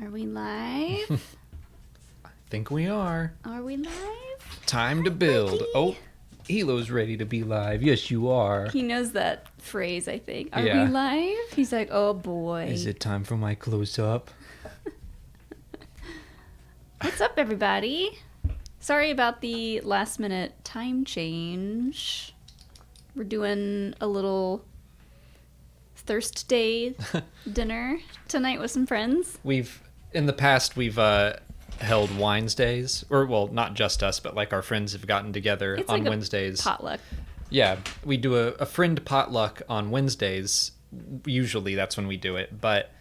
Are we live? I think we are. Are we live? Time to build. Buddy. Oh, Elo's ready to be live. Yes, you are. He knows that phrase, I think. Are Yeah. we live? He's like, oh boy. Is it time for my close-up? What's up, everybody? Sorry about the last minute time change. We're doing a little Thirst Day dinner tonight with some friends. In the past, we've held Wines Days. Or, well, not just us, but like our friends have gotten together It's on like a Wednesdays. potluck. Yeah, we do a friend potluck on Wednesdays. Usually that's when we do it. But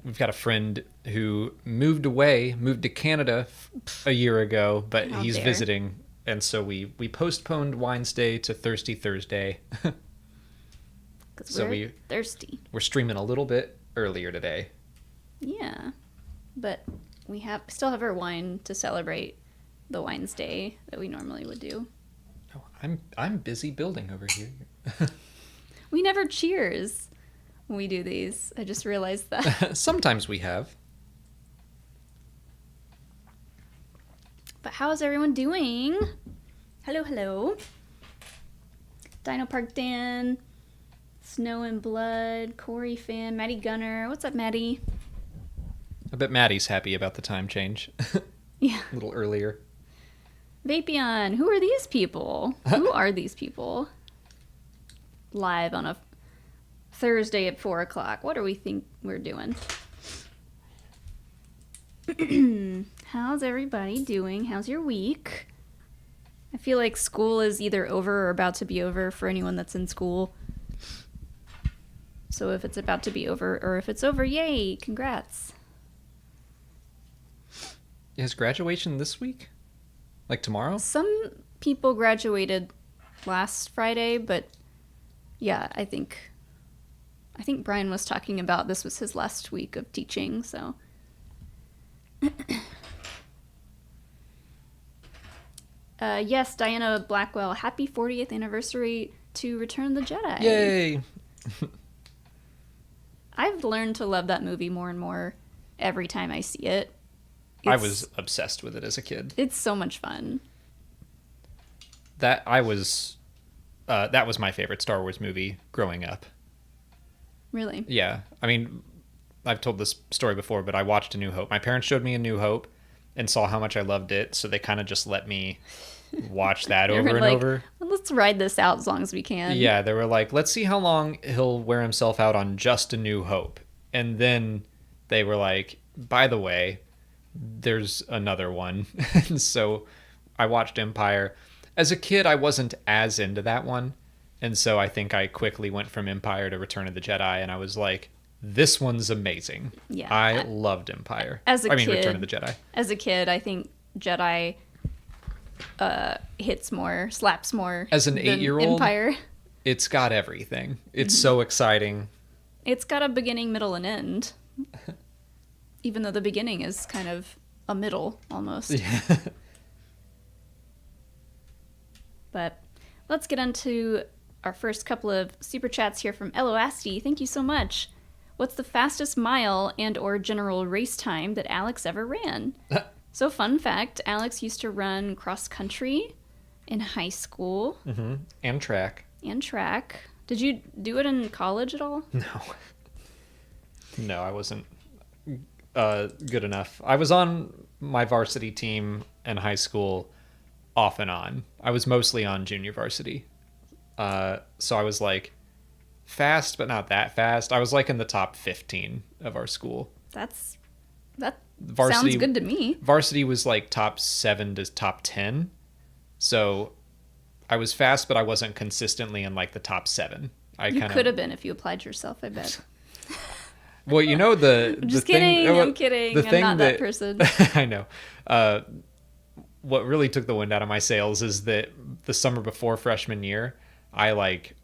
we've got a friend who moved to Canada a year ago, but How he's dare. visiting. And so we postponed Wines Day to Thirsty Thursday. Because So we're thirsty. We're streaming a little bit earlier today. Yeah. But we still have our wine to celebrate the Wines Day that we normally would do. Oh, I'm busy building over here. We never cheers when we do these. I just realized that. Sometimes we have. But how's everyone doing? Hello, hello. Dino Park Dan, Snow and Blood, Corey Fan, Maddie Gunner. What's up, Maddie? I bet Maddie's happy about the time change. Yeah. A little earlier. Vapion, who are these people? Who are these people? Live on a Thursday at 4 o'clock. What do we think we're doing? How's everybody doing? How's your week? I feel like school is either over or about to be over for anyone that's in school. So if it's about to be over or if it's over, yay, congrats. Is graduation this week? Like tomorrow? Some people graduated last Friday, but yeah, I think Brian was talking about this was his last week of teaching, so. Yes, Diana Blackwell, happy 40th anniversary to Return of the Jedi. Yay! I've learned to love that movie more and more every time I see it. I was obsessed with it as a kid. It's so much fun. That was my favorite Star Wars movie growing up. Really? Yeah. I mean, I've told this story before, but I watched A New Hope. My parents showed me A New Hope and saw how much I loved it, so they kind of just let me watch that They over were and like, over. Well, let's ride this out as long as we can. Yeah, they were like, let's see how long he'll wear himself out on just A New Hope. And then they were like, by the way, there's another one. And so I watched Empire. As a kid, I wasn't as into that one. And so I think I quickly went from Empire to Return of the Jedi, and I was like, this one's amazing. Yeah. I loved Empire. As a kid, Return of the Jedi. As a kid, I think Jedi slaps more. As an than 8-year-old, Empire. it's got everything. It's so exciting. It's got a beginning, middle, and end. Even though the beginning is kind of a middle, almost. Yeah. But let's get into our first couple of super chats here from Eloasti. Thank you so much. What's the fastest mile and or general race time that Alex ever ran? So fun fact, Alex used to run cross country in high school. Mm-hmm. And track. And track. Did you do it in college at all? No, I wasn't good enough. I was on my varsity team in high school off and on. I was mostly on junior varsity. So I was like fast, but not that fast. I was like in the top 15 of our school. That Varsity, sounds good to me. Varsity was like top 7 to top 10. So I was fast, but I wasn't consistently in like the top 7. You could have been if you applied yourself, I bet. Well, you know I'm just kidding. I'm kidding. I'm not that person. I know. What really took the wind out of my sails is that the summer before freshman year, I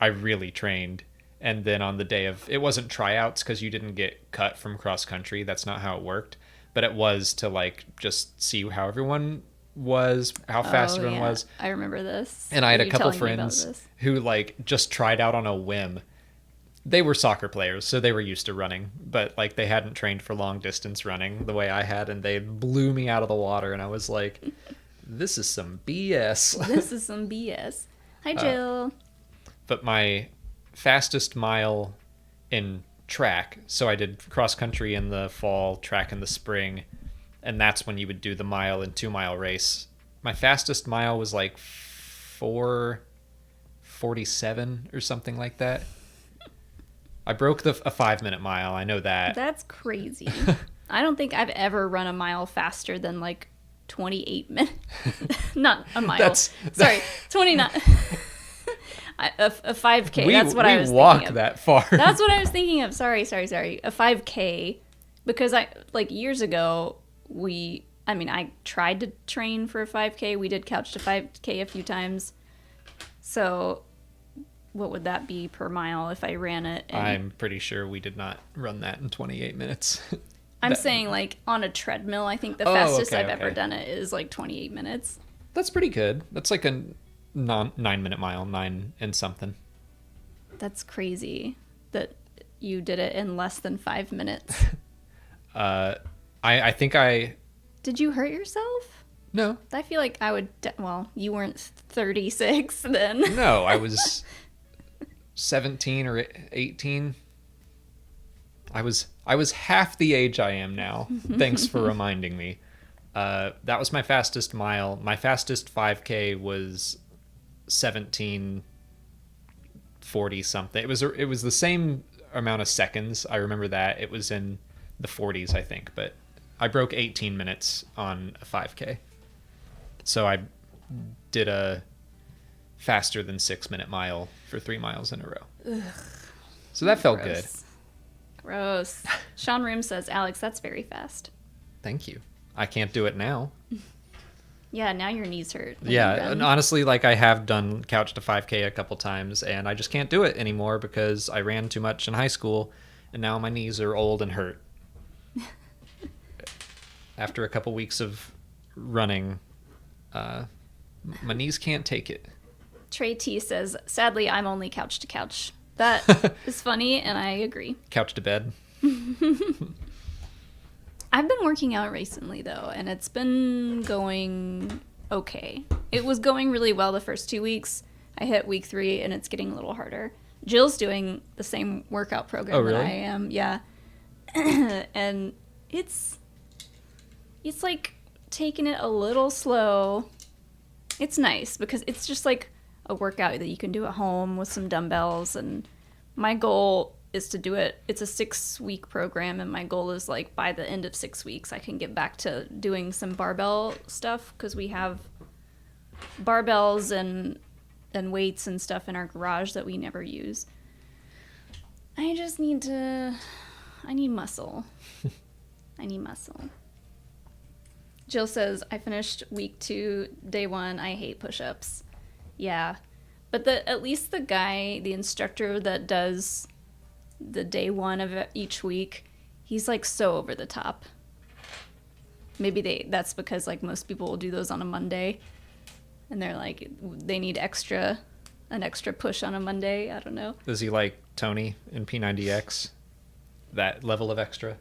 really trained. And then on the day of, it wasn't tryouts because you didn't get cut from cross country. That's not how it worked. But it was to like just see how everyone was, how fast everyone was. I remember this. And I had a couple You telling me about friends this. who like just tried out on a whim. they were soccer players, so they were used to running, but like they hadn't trained for long distance running the way I had, and they blew me out of the water, and I was like, this is some BS. This is some BS. Hi, Jill. But my fastest mile in track, so I did cross country in the fall, track in the spring, and that's when you would do the mile and 2 mile race. My fastest mile was like 4:47 or something like that. I broke a 5-minute mile. I know that. That's crazy. I don't think I've ever run a mile faster than like 28 minutes. Not a mile. Sorry, 29. A 5K. That's what I was thinking of. We walk that far. That's what I was thinking of. Sorry. A 5K. Because years ago, I tried to train for a 5K. We did couch to 5K a few times. So what would that be per mile if I ran it? I'm pretty sure we did not run that in 28 minutes. I'm saying like on a treadmill, I think the fastest I've ever done it is like 28 minutes. That's pretty good. That's like a 9-minute mile, 9 and something. That's crazy that you did it in less than 5 minutes. I think I... Did you hurt yourself? No. I feel like I would... you weren't 36 then. No, I was 17 or 18. I was half the age I am now. Thanks for reminding me. That was my fastest mile. My fastest 5K was 17:40 something. It was the same amount of seconds. I remember that. It was in the 40s, I think, but I broke 18 minutes on a 5K. So I did a faster than 6-minute mile for 3 miles in a row. Ugh. So that felt good. Gross. Sean Room says, Alex, that's very fast. Thank you. I can't do it now. Yeah, now your knees hurt. Yeah, and honestly, like I have done couch to 5K a couple times, and I just can't do it anymore because I ran too much in high school, and now my knees are old and hurt. After a couple weeks of running, my knees can't take it. Trey T says, sadly, I'm only couch to couch. That is funny, and I agree. Couch to bed. I've been working out recently, though, and it's been going okay. It was going really well the first 2 weeks. I hit week 3, and it's getting a little harder. Jill's doing the same workout program that I am. Yeah. And it's like taking it a little slow. It's nice because it's just like a workout that you can do at home with some dumbbells, and my goal is to do it. It's a 6-week program, and my goal is like by the end of 6 weeks I can get back to doing some barbell stuff because we have barbells and weights and stuff in our garage that we never use. I need muscle. I need muscle. Jill says, I finished week 2, day 1. I hate push-ups. Yeah. But at least the instructor that does the day 1 of each week, he's like so over the top. Maybe that's because like most people will do those on a Monday, and they're like they need an extra push on a Monday. I don't know. Is he like Tony in P90X? That level of extra?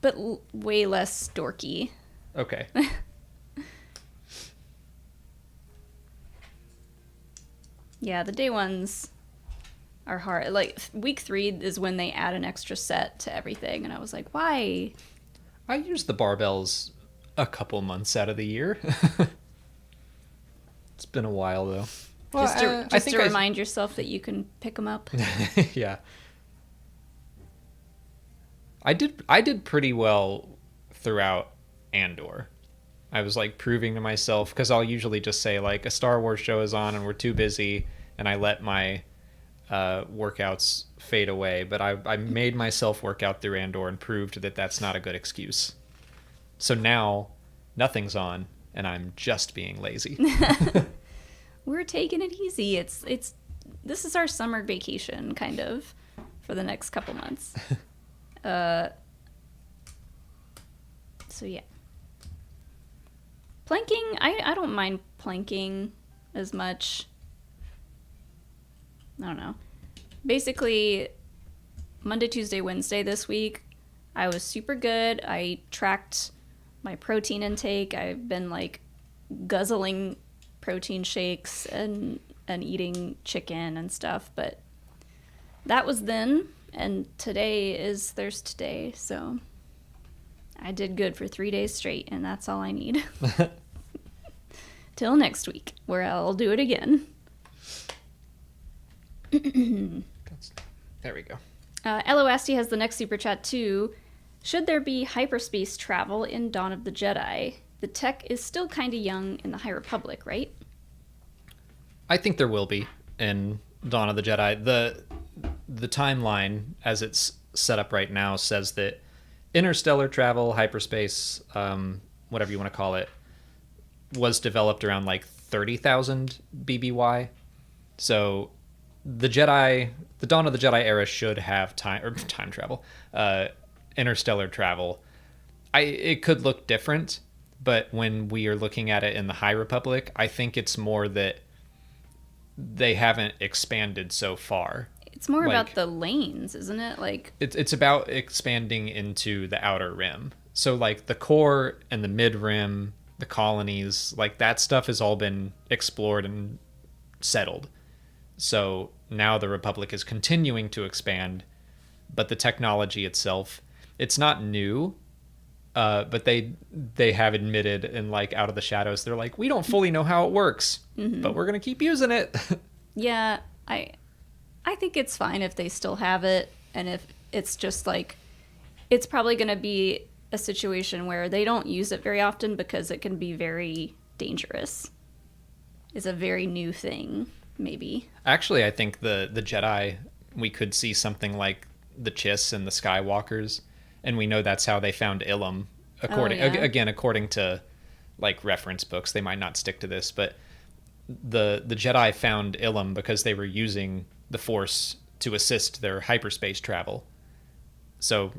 But way less dorky. Okay. Yeah, the day ones are hard. Like week 3 is when they add an extra set to everything, and I was like, why? I use the barbells a couple months out of the year. It's been a while though. Well, just to remind yourself that you can pick them up. Yeah. I did pretty well throughout Andor. I was like proving to myself, because I'll usually just say like a Star Wars show is on and we're too busy, and I let my workouts fade away. But I made myself work out through Andor and proved that that's not a good excuse. So now nothing's on and I'm just being lazy. We're taking it easy. This is our summer vacation kind of for the next couple months. So yeah. Planking, I don't mind planking as much. I don't know. Basically, Monday, Tuesday, Wednesday this week, I was super good. I tracked my protein intake. I've been like guzzling protein shakes and eating chicken and stuff, but that was then, and today is Thursday Day, so I did good for 3 days straight, and that's all I need. Till next week, where I'll do it again. There we go. LOST has the next super chat too. Should there be hyperspace travel in Dawn of the Jedi? The tech is still kind of young in the High Republic, right? I think there will be in Dawn of the Jedi. The timeline, as it's set up right now, says that interstellar travel, hyperspace, whatever you want to call it, was developed around like 30,000 BBY. So the Dawn of the Jedi era should have time travel, interstellar travel. It could look different, but when we are looking at it in the High Republic, I think it's more that they haven't expanded so far. It's more about the lanes, isn't it? Like it's about expanding into the outer rim. So like the core and the mid rim, the colonies, like that stuff has all been explored and settled. So now the Republic is continuing to expand, but the technology itself, it's not new, but they have admitted in like Out of the Shadows, they're like, we don't fully know how it works, but we're gonna keep using it. Yeah, I think it's fine if they still have it, and if it's just like, it's probably gonna be a situation where they don't use it very often because it can be very dangerous. It's a very new thing, maybe. Actually, I think the Jedi, we could see something like the Chiss and the Skywalkers, and we know that's how they found Ilum. According to like reference books, they might not stick to this, but the Jedi found Ilum because they were using the Force to assist their hyperspace travel. So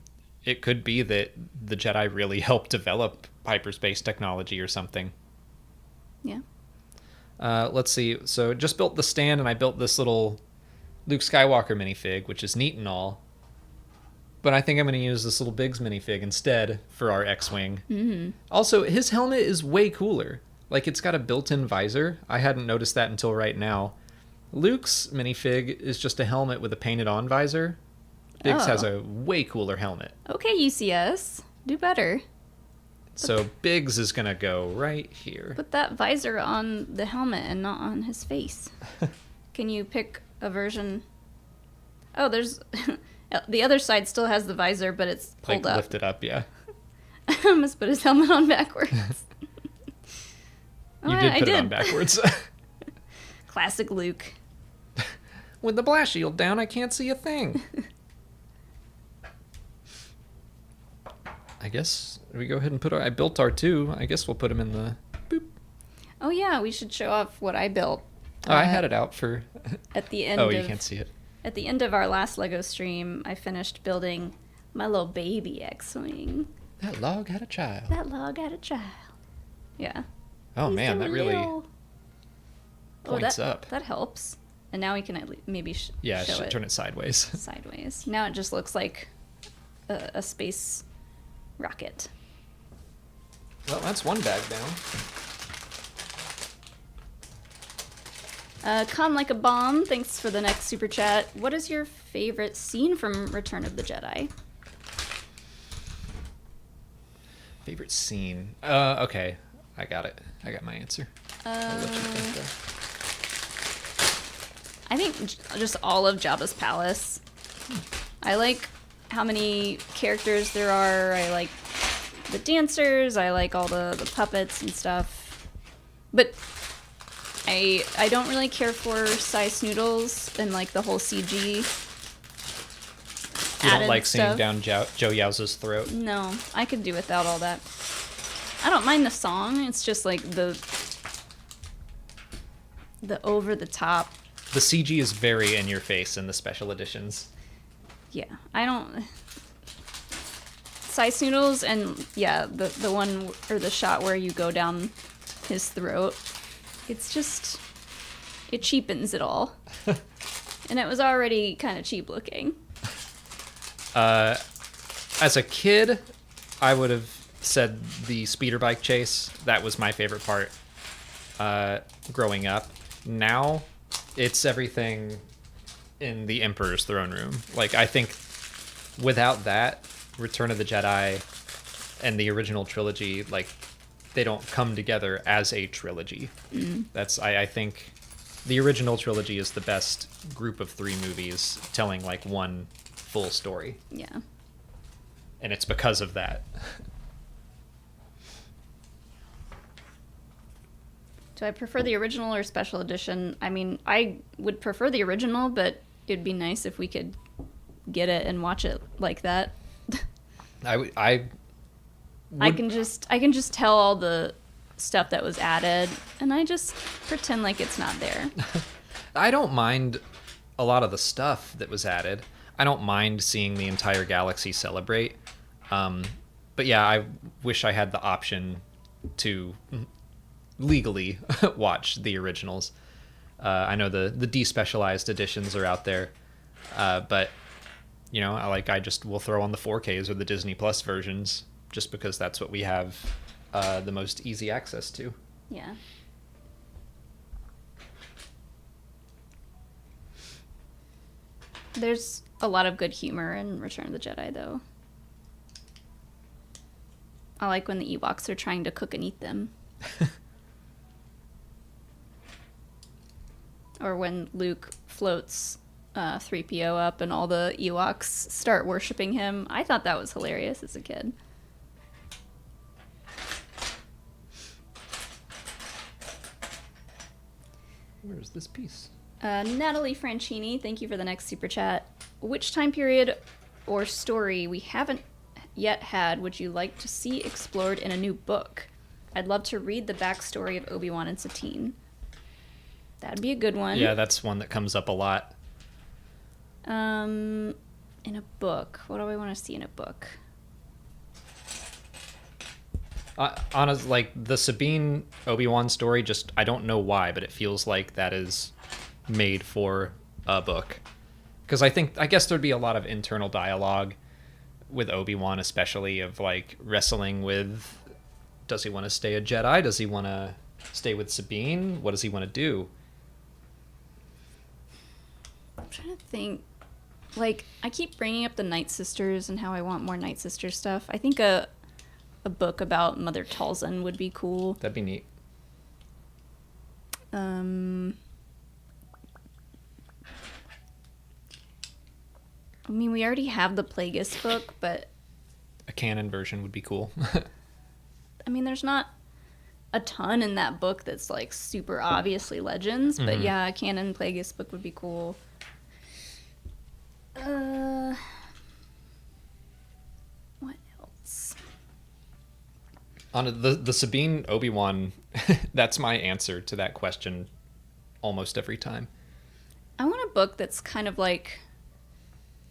it could be that the Jedi really helped develop hyperspace technology or something. Yeah. Let's see. So just built the stand, and I built this little Luke Skywalker minifig, which is neat and all. But I think I'm going to use this little Biggs minifig instead for our X-Wing. Mm-hmm. Also, his helmet is way cooler. Like, it's got a built-in visor. I hadn't noticed that until right now. Luke's minifig is just a helmet with a painted-on visor. Biggs has a way cooler helmet. Okay, UCS. Do better. So Biggs is going to go right here. Put that visor on the helmet and not on his face. Can you pick a version? Oh, there's... The other side still has the visor, but it's pulled up. Lifted up, yeah. I almost put his helmet on backwards. You did put it on backwards. Classic Luke. With the blast shield down, I can't see a thing. I guess we go ahead and put I built R2. I guess we'll put him in the boop. Oh yeah, we should show off what I built. I had it out for at the end. You can't see it. At the end of our last LEGO stream, I finished building my little baby X-Wing. That log had a child. Yeah. Oh man, that really points up. That helps. And now we can maybe show it. Turn it sideways. Sideways. Now it just looks like a space rocket. Well, that's one bag down. Con Like a Bomb, thanks for the next super chat. What is your favorite scene from Return of the Jedi? Favorite scene? Okay. I got it. I got my answer. I'll let you think there. I think just all of Jabba's palace. I like how many characters there are. I like the dancers. I like all the puppets and stuff. But I don't really care for Size Noodles and like the whole CG. You don't like seeing down Joe Yowza's throat? No, I could do without all that. I don't mind the song. It's just like the over the top. The CG is very in your face in the special editions. Yeah, I don't. Size Noodles and yeah, the one or the shot where you go down his throat. It's just, it cheapens it all. And it was already kind of cheap looking. As a kid, I would have said the speeder bike chase. That was my favorite part growing up. Now, it's everything in the Emperor's throne room. Like, I think without that, Return of the Jedi and the original trilogy, like, they don't come together as a trilogy. I think the original trilogy is the best group of 3 movies telling, like, one full story. Yeah. And it's because of that. Do I prefer the original or special edition? I mean, I would prefer the original, but it'd be nice if we could get it and watch it like that. I can just tell all the stuff that was added, and I just pretend like it's not there. I don't mind a lot of the stuff that was added. I don't mind seeing the entire galaxy celebrate. But yeah, I wish I had the option to legally watch the originals. I know the despecialized editions are out there, but you know, I just will throw on the 4Ks or the Disney Plus versions just because that's what we have the most easy access to. Yeah. There's a lot of good humor in Return of the Jedi, though. I like when the Ewoks are trying to cook and eat them. Or when Luke floats 3PO up and all the Ewoks start worshiping him. I thought that was hilarious as a kid. Where's this piece? Natalie Franchini, thank you for the next super chat. Which time period or story we haven't yet had would you like to see explored in a new book? I'd love to read the backstory of Obi-Wan and Satine. That'd be a good one. Yeah, that's one that comes up a lot. In a book. What do I want to see in a book? Honestly, like the Sabine Obi-Wan story, just I don't know why, but it feels like that is made for a book. Because I guess there'd be a lot of internal dialogue with Obi-Wan, especially of like wrestling with, does he want to stay a Jedi? Does he want to stay with Sabine? What does he want to do? I'm trying to think. Like, I keep bringing up the Night Sisters and how I want more Night Sister stuff. I think a book about Mother Talzin would be cool. That'd be neat. I mean, we already have the Plagueis book, but... A canon version would be cool. I mean, there's not a ton in that book that's, like, super obviously Legends, but yeah, a canon Plagueis book would be cool. What else? On the Sabine Obi-Wan, that's my answer to that question almost every time. I want a book that's kind of like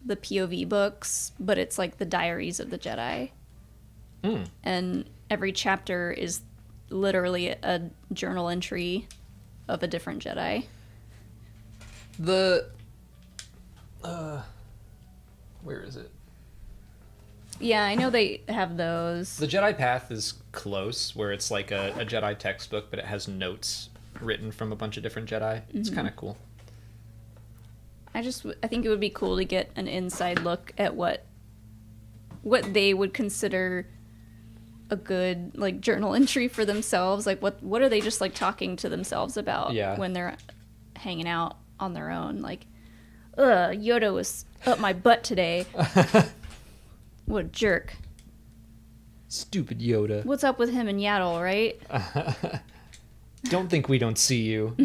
the POV books, but it's like the Diaries of the Jedi. And every chapter is literally a journal entry of a different Jedi. Where is it? Yeah, I know they have those. The Jedi Path is close, where it's like a Jedi textbook, but it has notes written from a bunch of different Jedi. It's kind of cool. I think it would be cool to get an inside look at what they would consider a good like journal entry for themselves. Like what are they just like talking to themselves about when they're hanging out on their own? Like, Yoda was up my butt today. What a jerk. Stupid Yoda. What's up with him and Yaddle, right? Don't think we don't see you.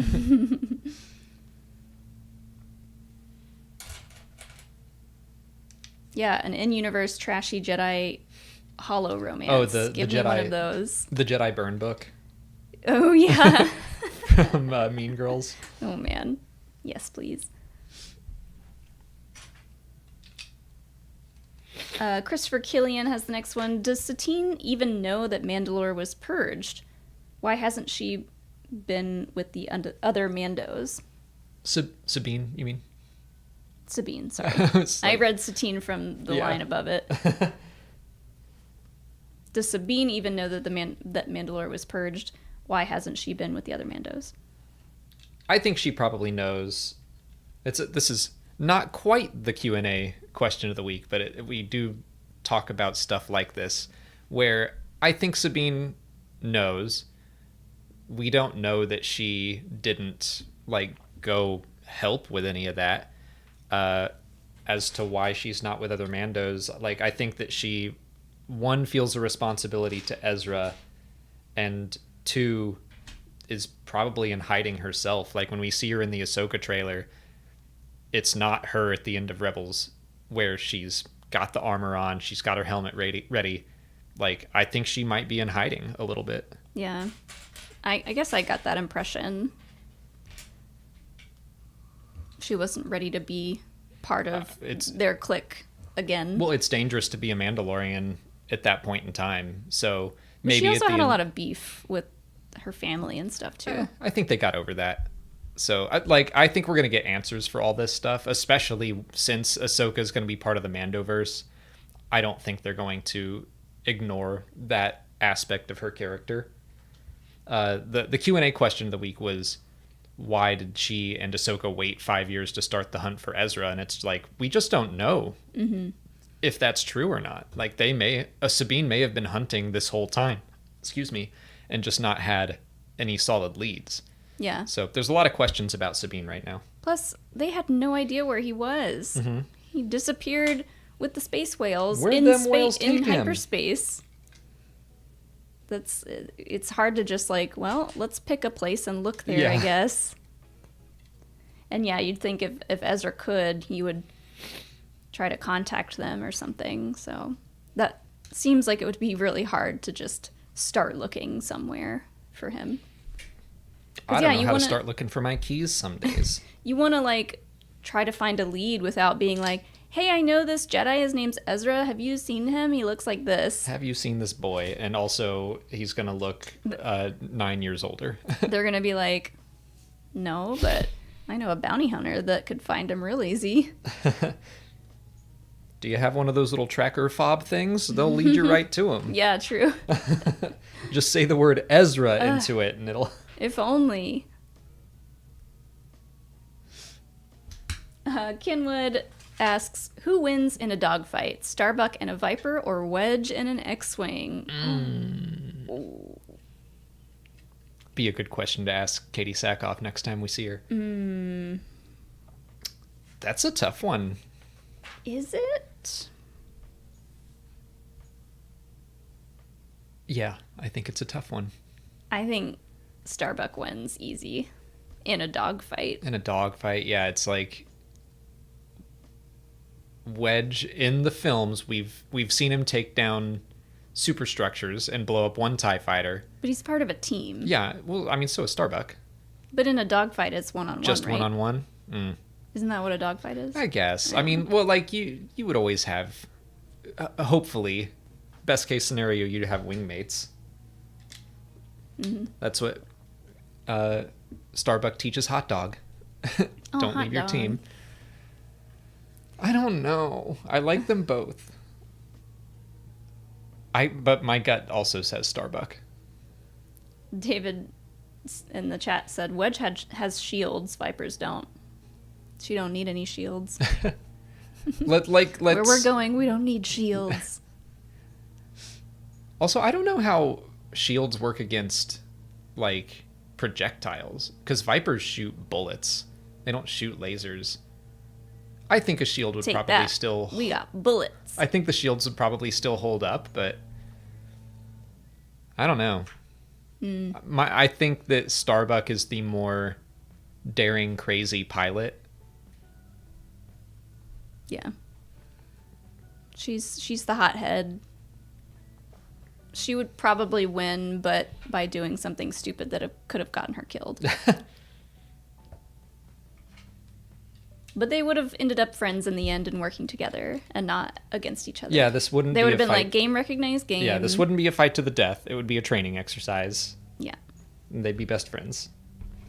Yeah, an in-universe trashy Jedi hollow romance. Oh, the Give me Jedi, one of those. The Jedi Burn book. Oh, yeah. From Mean Girls. Oh, man. Yes, please. Christopher Killian has the next one. Does Satine even know that Mandalore was purged? Why hasn't she been with the other Mandos? Sabine, you mean? Sabine, sorry. It's I like- read Satine from the line above it. Does Sabine even know that that Mandalore was purged? Why hasn't she been with the other Mandos? I think she probably knows. This is not quite the Q&A question of the week, but we do talk about stuff like this, where I think Sabine knows. We don't know that she didn't like go help with any of that. As to why she's not with other Mandos, like I think that she, one, feels a responsibility to Ezra, and two, is probably in hiding herself. Like when we see her in the Ahsoka trailer, it's not her at the end of Rebels where she's got the armor on, she's got her helmet ready. Like I think she might be in hiding a little bit. Yeah. I guess I got that impression. She wasn't ready to be part of their clique again. Well, it's dangerous to be a Mandalorian at that point in time. So maybe she also had a lot of beef with her family and stuff too. I think they got over that. So I think we're going to get answers for all this stuff, especially since Ahsoka is going to be part of the Mandoverse. I don't think they're going to ignore that aspect of her character. The Q&A question of the week was, why did she and Ahsoka wait 5 years to start the hunt for Ezra? And it's like, we just don't know if that's true or not. Like Sabine may have been hunting this whole time, and just not had any solid leads. Yeah. So there's a lot of questions about Sabine right now. Plus, they had no idea where he was. Mm-hmm. He disappeared with the space whales Where'd in them whales in take him? hyperspace. It's hard to just like, well, let's pick a place and look there, Yeah. I guess. And yeah, you'd think if Ezra could, he would try to contact them or something. So that seems like it would be really hard to just start looking somewhere for him. I don't know how to start looking for my keys some days. You want to like try to find a lead without being like, hey, I know this Jedi, his name's Ezra. Have you seen him? He looks like this. Have you seen this boy? And also, he's going to look 9 years older. They're going to be like, no, but I know a bounty hunter that could find him real easy. Do you have one of those little tracker fob things? They'll lead you right to him. Yeah, true. Just say the word Ezra into it and it'll... If only. Kenwood asks, who wins in a dogfight? Starbuck and a Viper or Wedge and an X-Wing? Be a good question to ask Katie Sackhoff next time we see her. That's a tough one. Is it? Yeah, I think it's a tough one. I think Starbuck wins easy in a dogfight. In a dogfight, yeah, it's like Wedge in the films. We've seen him take down superstructures and blow up one TIE fighter. But he's part of a team. Yeah, well, I mean, so is Starbuck. But in a dogfight, it's one-on-one, Just right? one-on-one? Isn't that what a dogfight is? I guess. I mean, well, like, you would always have, hopefully, best case scenario, you'd have wingmates. That's what Starbuck teaches Hot Dog. Don't Hot leave your Dog. team. I don't know. I like them both. But my gut also says Starbuck. David in the chat said, Wedge has shields, Vipers don't. She don't need any shields. Let's Where we're going, we don't need shields. Also, I don't know how shields work against, like, projectiles. Because Vipers shoot bullets. They don't shoot lasers. I think a shield would Take probably that. still... We got bullets. I think the shields would probably still hold up, but... I don't know. I think that Starbuck is the more daring, crazy pilot. Yeah. She's the hothead. She would probably win, but by doing something stupid that could have gotten her killed. But they would have ended up friends in the end and working together and not against each other. Yeah, this wouldn't They be would a have been fight. like, game recognized, game. Yeah, this wouldn't be a fight to the death. It would be a training exercise. Yeah. And they'd be best friends.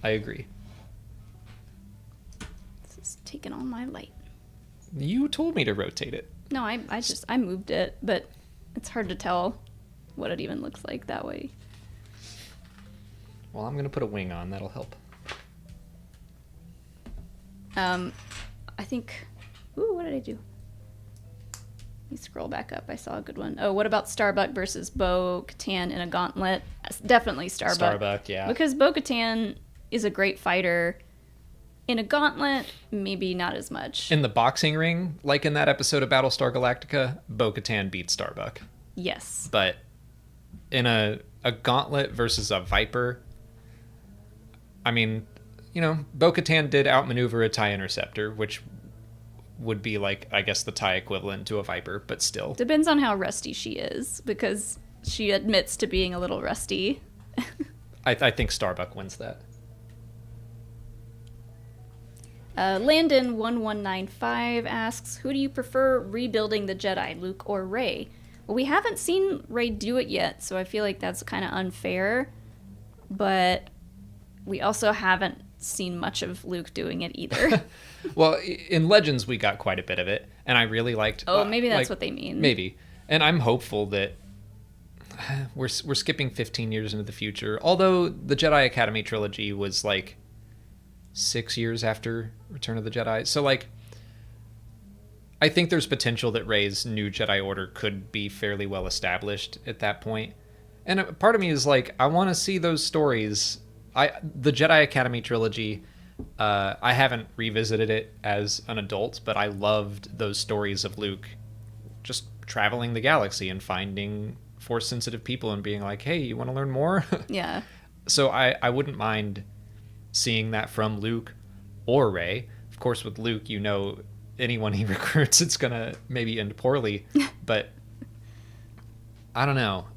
I agree. This is taking all my light. You told me to rotate it. No, I moved it, but it's hard to tell what it even looks like that way. Well, I'm going to put a wing on. That'll help. I think... Ooh, what did I do? Let me scroll back up. I saw a good one. Oh, what about Starbuck versus Bo-Katan in a gauntlet? Definitely Starbuck. Starbuck, yeah. Because Bo-Katan is a great fighter. In a gauntlet, maybe not as much. In the boxing ring, like in that episode of Battlestar Galactica, Bo-Katan beat Starbuck. Yes. But in a gauntlet versus a Viper, I mean, you know, Bo-Katan did outmaneuver a TIE Interceptor, which would be like, I guess, the TIE equivalent to a Viper, but still. Depends on how rusty she is, because she admits to being a little rusty. I think Starbuck wins that. Landon1195 asks, who do you prefer rebuilding the Jedi, Luke or Rey? Well, we haven't seen Rey do it yet, so I feel like that's kind of unfair. But we also haven't seen much of Luke doing it either. Well, in Legends, we got quite a bit of it, and I really liked... Oh, maybe that's what they mean. Maybe. And I'm hopeful that we're skipping 15 years into the future, although the Jedi Academy trilogy was, like, 6 years after Return of the Jedi. So, like, I think there's potential that Rey's new Jedi Order could be fairly well established at that point. And a part of me is like, I want to see those stories. The Jedi Academy trilogy, I haven't revisited it as an adult, but I loved those stories of Luke just traveling the galaxy and finding Force-sensitive people and being like, hey, you want to learn more? Yeah. So I wouldn't mind seeing that from Luke or Rey. Of course, with Luke, you know, anyone he recruits, it's going to maybe end poorly. But I don't know.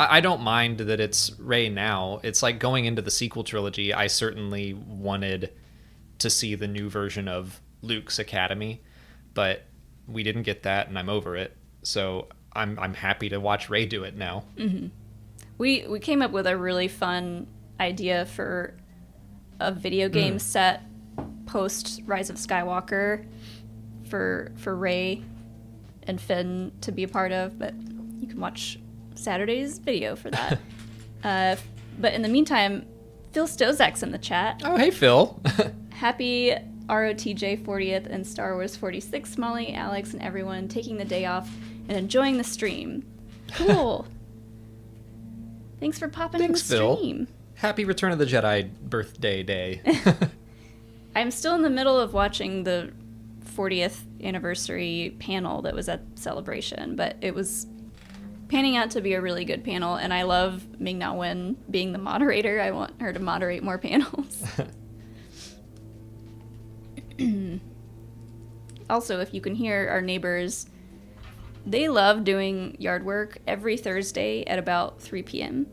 I don't mind that it's Rey now. It's like going into the sequel trilogy, I certainly wanted to see the new version of Luke's Academy, but we didn't get that, and I'm over it. So I'm happy to watch Rey do it now. Mm-hmm. We came up with a really fun idea for a video game set post Rise of Skywalker for Rey and Finn to be a part of, but you can watch Saturday's video for that. But in the meantime, Phil Stozak's in the chat. Oh, hey, Phil. Happy ROTJ 40th and Star Wars 46, Molly, Alex, and everyone taking the day off and enjoying the stream. Cool. Thanks for popping in the stream. Phil. Happy Return of the Jedi birthday day. I'm still in the middle of watching the 40th anniversary panel that was at Celebration, but it was panning out to be a really good panel, and I love Ming-Na Wen being the moderator. I want her to moderate more panels. Also, if you can hear our neighbors, they love doing yard work every Thursday at about 3 p.m.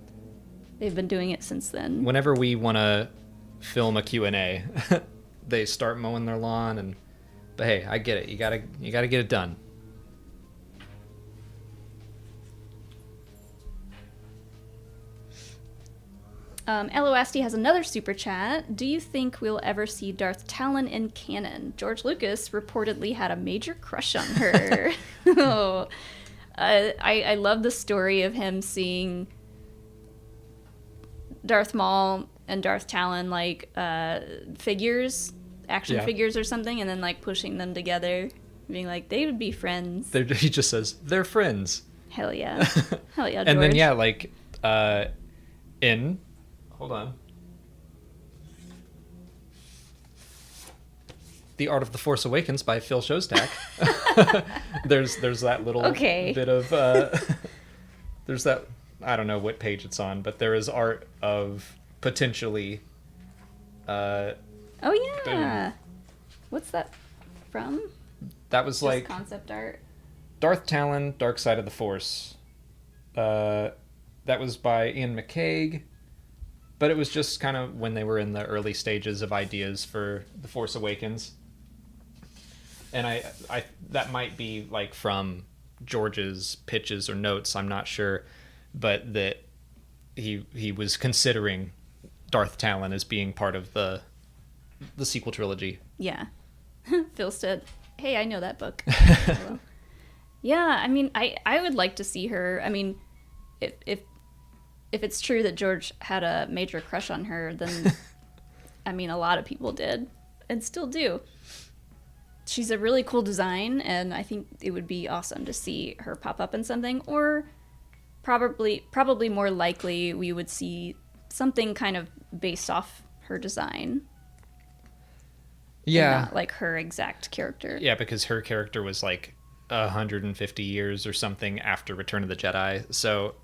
They've been doing it since then. Whenever we want to film a Q&A, they start mowing their lawn, but hey, I get it. You gotta get it done. LOSD has another super chat. Do you think we'll ever see Darth Talon in canon? George Lucas reportedly had a major crush on her. Oh, I love the story of him seeing Darth Maul and Darth Talon like figures, action figures or something, and then like pushing them together, being like they would be friends. He just says they're friends. Hell yeah, hell yeah, George. And then like in. Hold on. The Art of the Force Awakens by Phil Shostak. there's that little bit of there's that, I don't know what page it's on, but there is art of potentially oh yeah. Boom. What's that from? That was just like concept art. Darth Talon, Dark Side of the Force. That was by Ian McCaig. But it was just kind of when they were in the early stages of ideas for The Force Awakens. And I that might be like from George's pitches or notes, I'm not sure, but that he was considering Darth Talon as being part of the sequel trilogy. Yeah. Phil said, hey, I know that book. Well, yeah, I mean, I would like to see her. I mean, if it's true that George had a major crush on her, then I mean, a lot of people did and still do. She's a really cool design, and I think it would be awesome to see her pop up in something, or probably more likely we would see something kind of based off her design. Yeah. And not like her exact character. Yeah, because her character was like 150 years or something after Return of the Jedi. So,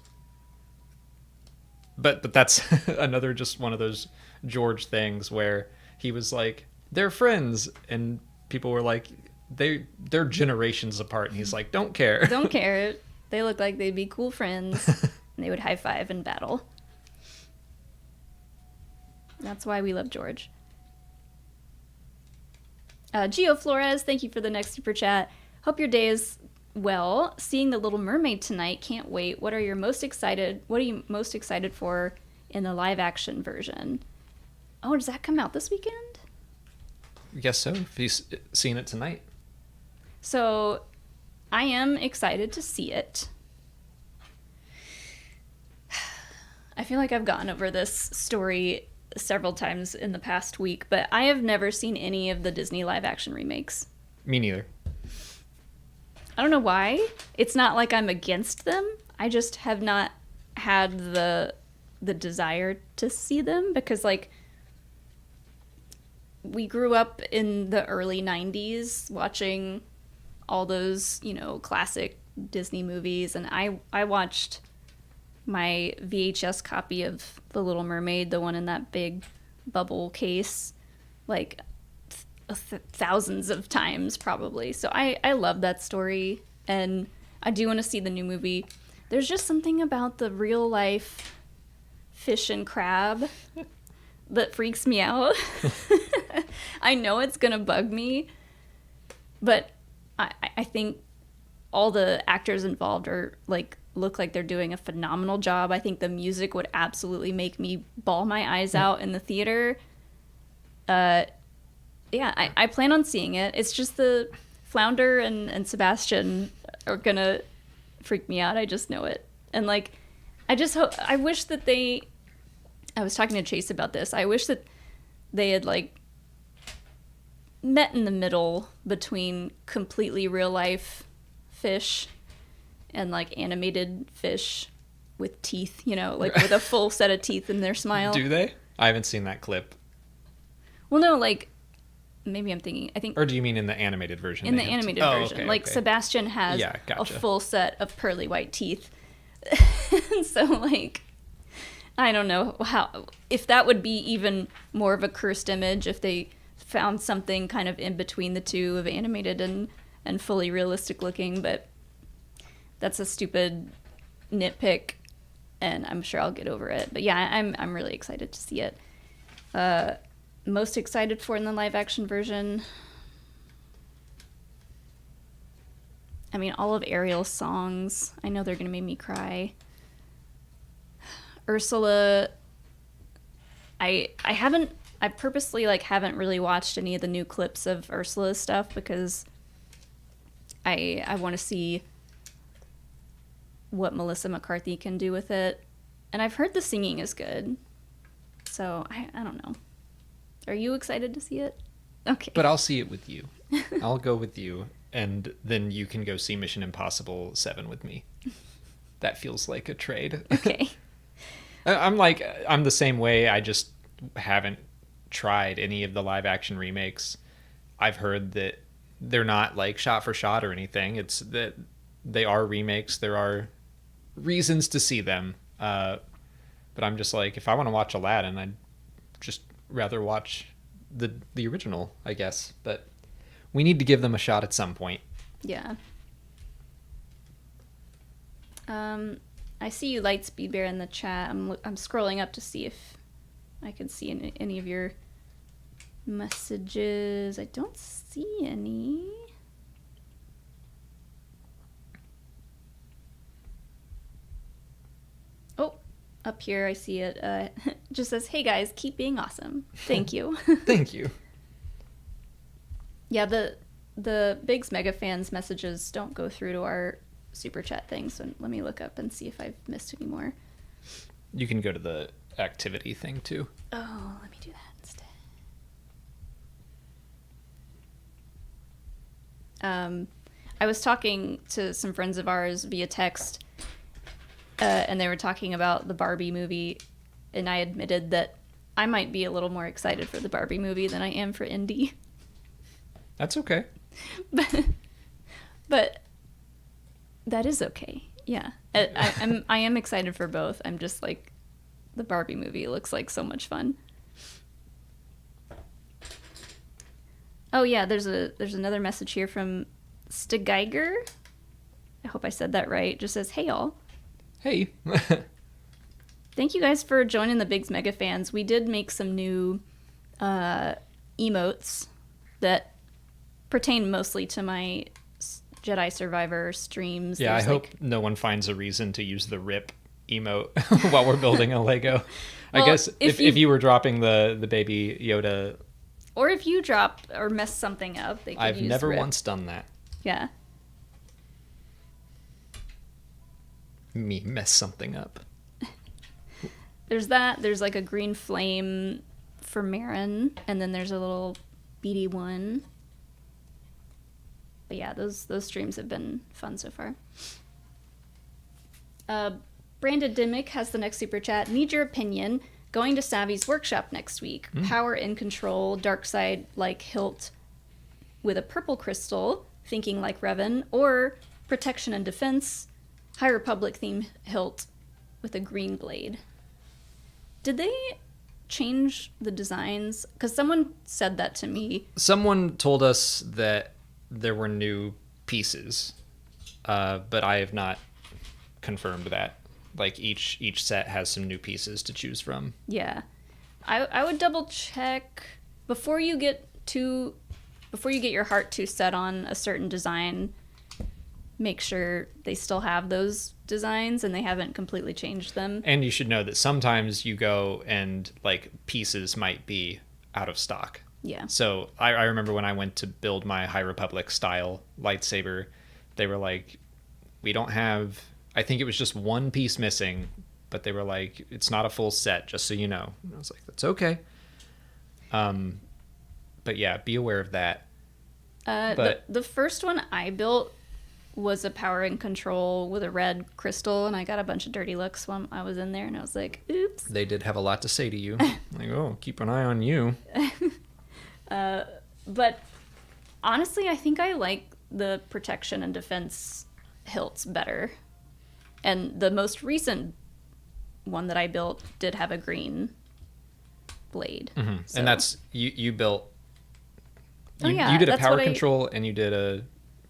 but that's another just one of those George things where he was like, they're friends, and people were like, they're generations apart, and he's like, don't care. Don't care. They look like they'd be cool friends, and they would high five in battle. That's why we love George. Gio Flores, thank you for the next super chat. Hope your day is well. Seeing The Little Mermaid tonight. Can't wait. What are you most excited for in the live action version? Oh, does that come out this weekend? I guess so, if he's seen it tonight. So, I am excited to see it. I feel like I've gone over this story several times in the past week, but I have never seen any of the Disney live action remakes. Me neither. I don't know why. It's not like I'm against them. I just have not had the desire to see them, because like we grew up in the early 90s watching all those, classic Disney movies, and I watched my VHS copy of The Little Mermaid, the one in that big bubble case, like thousands of times probably. So I love that story, and I do want to see the new movie. There's just something about the real life fish and crab that freaks me out. I know it's gonna bug me, but I think all the actors involved are look like they're doing a phenomenal job. I think the music would absolutely make me bawl my eyes out in the theater. I plan on seeing it. It's just the Flounder and Sebastian are gonna freak me out. I just know it. And I wish that I was talking to Chase about this. I wish that they had met in the middle between completely real life fish and animated fish with teeth, with a full set of teeth in their smile. Do they? I haven't seen that clip. Well, no, maybe I'm thinking, Or do you mean in the animated version? In the animated version. Okay. Sebastian has a full set of pearly white teeth. So, I don't know if that would be even more of a cursed image if they found something kind of in between the two of animated and fully realistic looking, but that's a stupid nitpick, and I'm sure I'll get over it. But yeah, I'm really excited to see it. Most excited for in the live action version, I mean, all of Ariel's songs. I know they're gonna make me cry. Ursula, I purposely haven't really watched any of the new clips of Ursula's stuff, because I want to see what Melissa McCarthy can do with it. And I've heard the singing is good. So I don't know. Are you excited to see it? Okay. But I'll see it with you. I'll go with you, and then you can go see Mission Impossible 7 with me. That feels like a trade. Okay. I'm the same way. I just haven't tried any of the live action remakes. I've heard that they're not shot for shot or anything. It's that they are remakes. There are reasons to see them. But I'm just if I want to watch Aladdin, I'd just rather watch the original, I guess. But we need to give them a shot at some point. Yeah. I see you, Lightspeed Bear, in the chat. I'm scrolling up to see if I can see any of your messages. I don't see any. Oh, up here I see it. Just says, "Hey guys, keep being awesome." Thank you. Thank you. Yeah, the the Biggs Mega Fans messages don't go through to our super chat thing, so let me look up and see if I've missed any more. You can go to the activity thing too. Oh, let me do that instead. I was talking to some friends of ours via text, and they were talking about the Barbie movie, and I admitted that I might be a little more excited for the Barbie movie than I am for Indy. That's okay. But that is okay. Yeah, I am excited for both. I'm just like, the Barbie movie looks like so much fun. Oh yeah, there's another message here from Stegeiger. I hope I said that right. It just says, "Hey y'all. Hey." Thank you guys for joining the Biggs Mega Fans. We did make some new emotes that pertain mostly to my Jedi Survivor streams. Yeah, I hope no one finds a reason to use the RIP emote while we're building a Lego. Well, I guess if you were dropping the baby Yoda... Or if you drop or mess something up, they could I've use never RIP. once done that. Yeah. Me mess something up. There's that. There's like a green flame for Marin, and then there's a little beady one. But yeah, those streams have been fun so far. Brandon Dimmick has the next super chat. Need your opinion. Going to Savvy's workshop next week. Power and control, dark side like hilt with a purple crystal, thinking like Revan, or protection and defense, High Republic theme hilt with a green blade. Did they change the designs? Because someone said that to me. Someone told us that there were new pieces, but I have not confirmed that. Like each set has some new pieces to choose from. Yeah, I would double check before you get your heart too set on a certain design. Make sure they still have those designs and they haven't completely changed them. And you should know that sometimes you go and like pieces might be out of stock. Yeah. So I remember when I went to build my High Republic style lightsaber, they were like, we don't have, I think it was just one piece missing, but they were like, it's not a full set, just so you know. And I was like, that's okay. But yeah, be aware of that. But the first one I built was a power and control with a red crystal, and I got a bunch of dirty looks when I was in there, and I was like, oops. They did have a lot to say to you. Like, oh, keep an eye on you. But honestly, I think I like the protection and defense hilts better. And the most recent one that I built did have a green blade. Mm-hmm. So. And that's, you built, you yeah, did a that's power what control and you did a,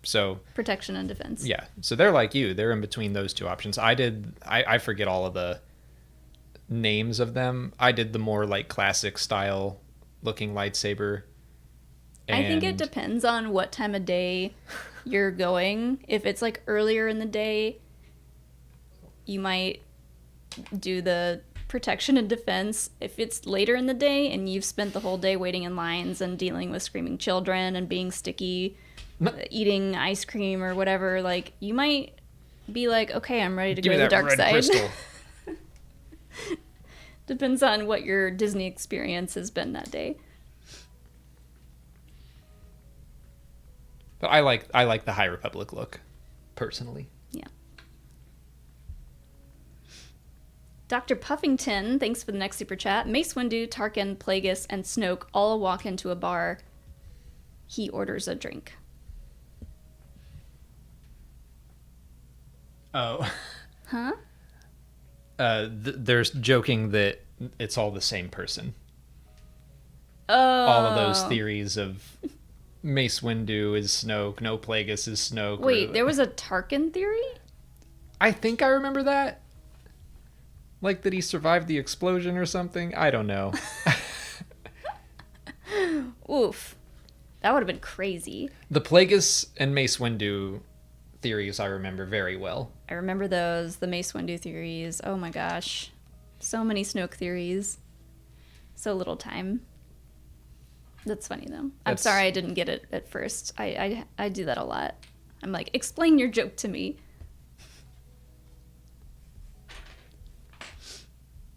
so. Protection and defense. Yeah. So they're like you. They're in between those two options. I forget all of the names of them. I did the more like classic style looking lightsaber. I think it depends on what time of day you're going. If it's like earlier in the day, you might do the protection and defense. If it's later in the day and you've spent the whole day waiting in lines and dealing with screaming children and being sticky, eating ice cream or whatever, like you might be like, okay, I'm ready to go to the dark side. Crystal. Depends on what your Disney experience has been that day. But I like the High Republic look, personally. Yeah. Dr. Puffington, thanks for the next super chat. Mace Windu, Tarkin, Plagueis, and Snoke all walk into a bar. He orders a drink. Oh. Huh? There's joking that it's all the same person. Oh. All of those theories of Mace Windu is Snoke, no Plagueis is Snoke. Wait, there was a Tarkin theory? I think I remember that. Like that he survived the explosion or something? I don't know. Oof. That would have been crazy. The Plagueis and Mace Windu theories I remember very well. I remember those, the Mace Windu theories. Oh my gosh. So many Snoke theories. So little time. That's funny though. I'm That's- sorry I didn't get it at first. I do that a lot. I'm like, explain your joke to me.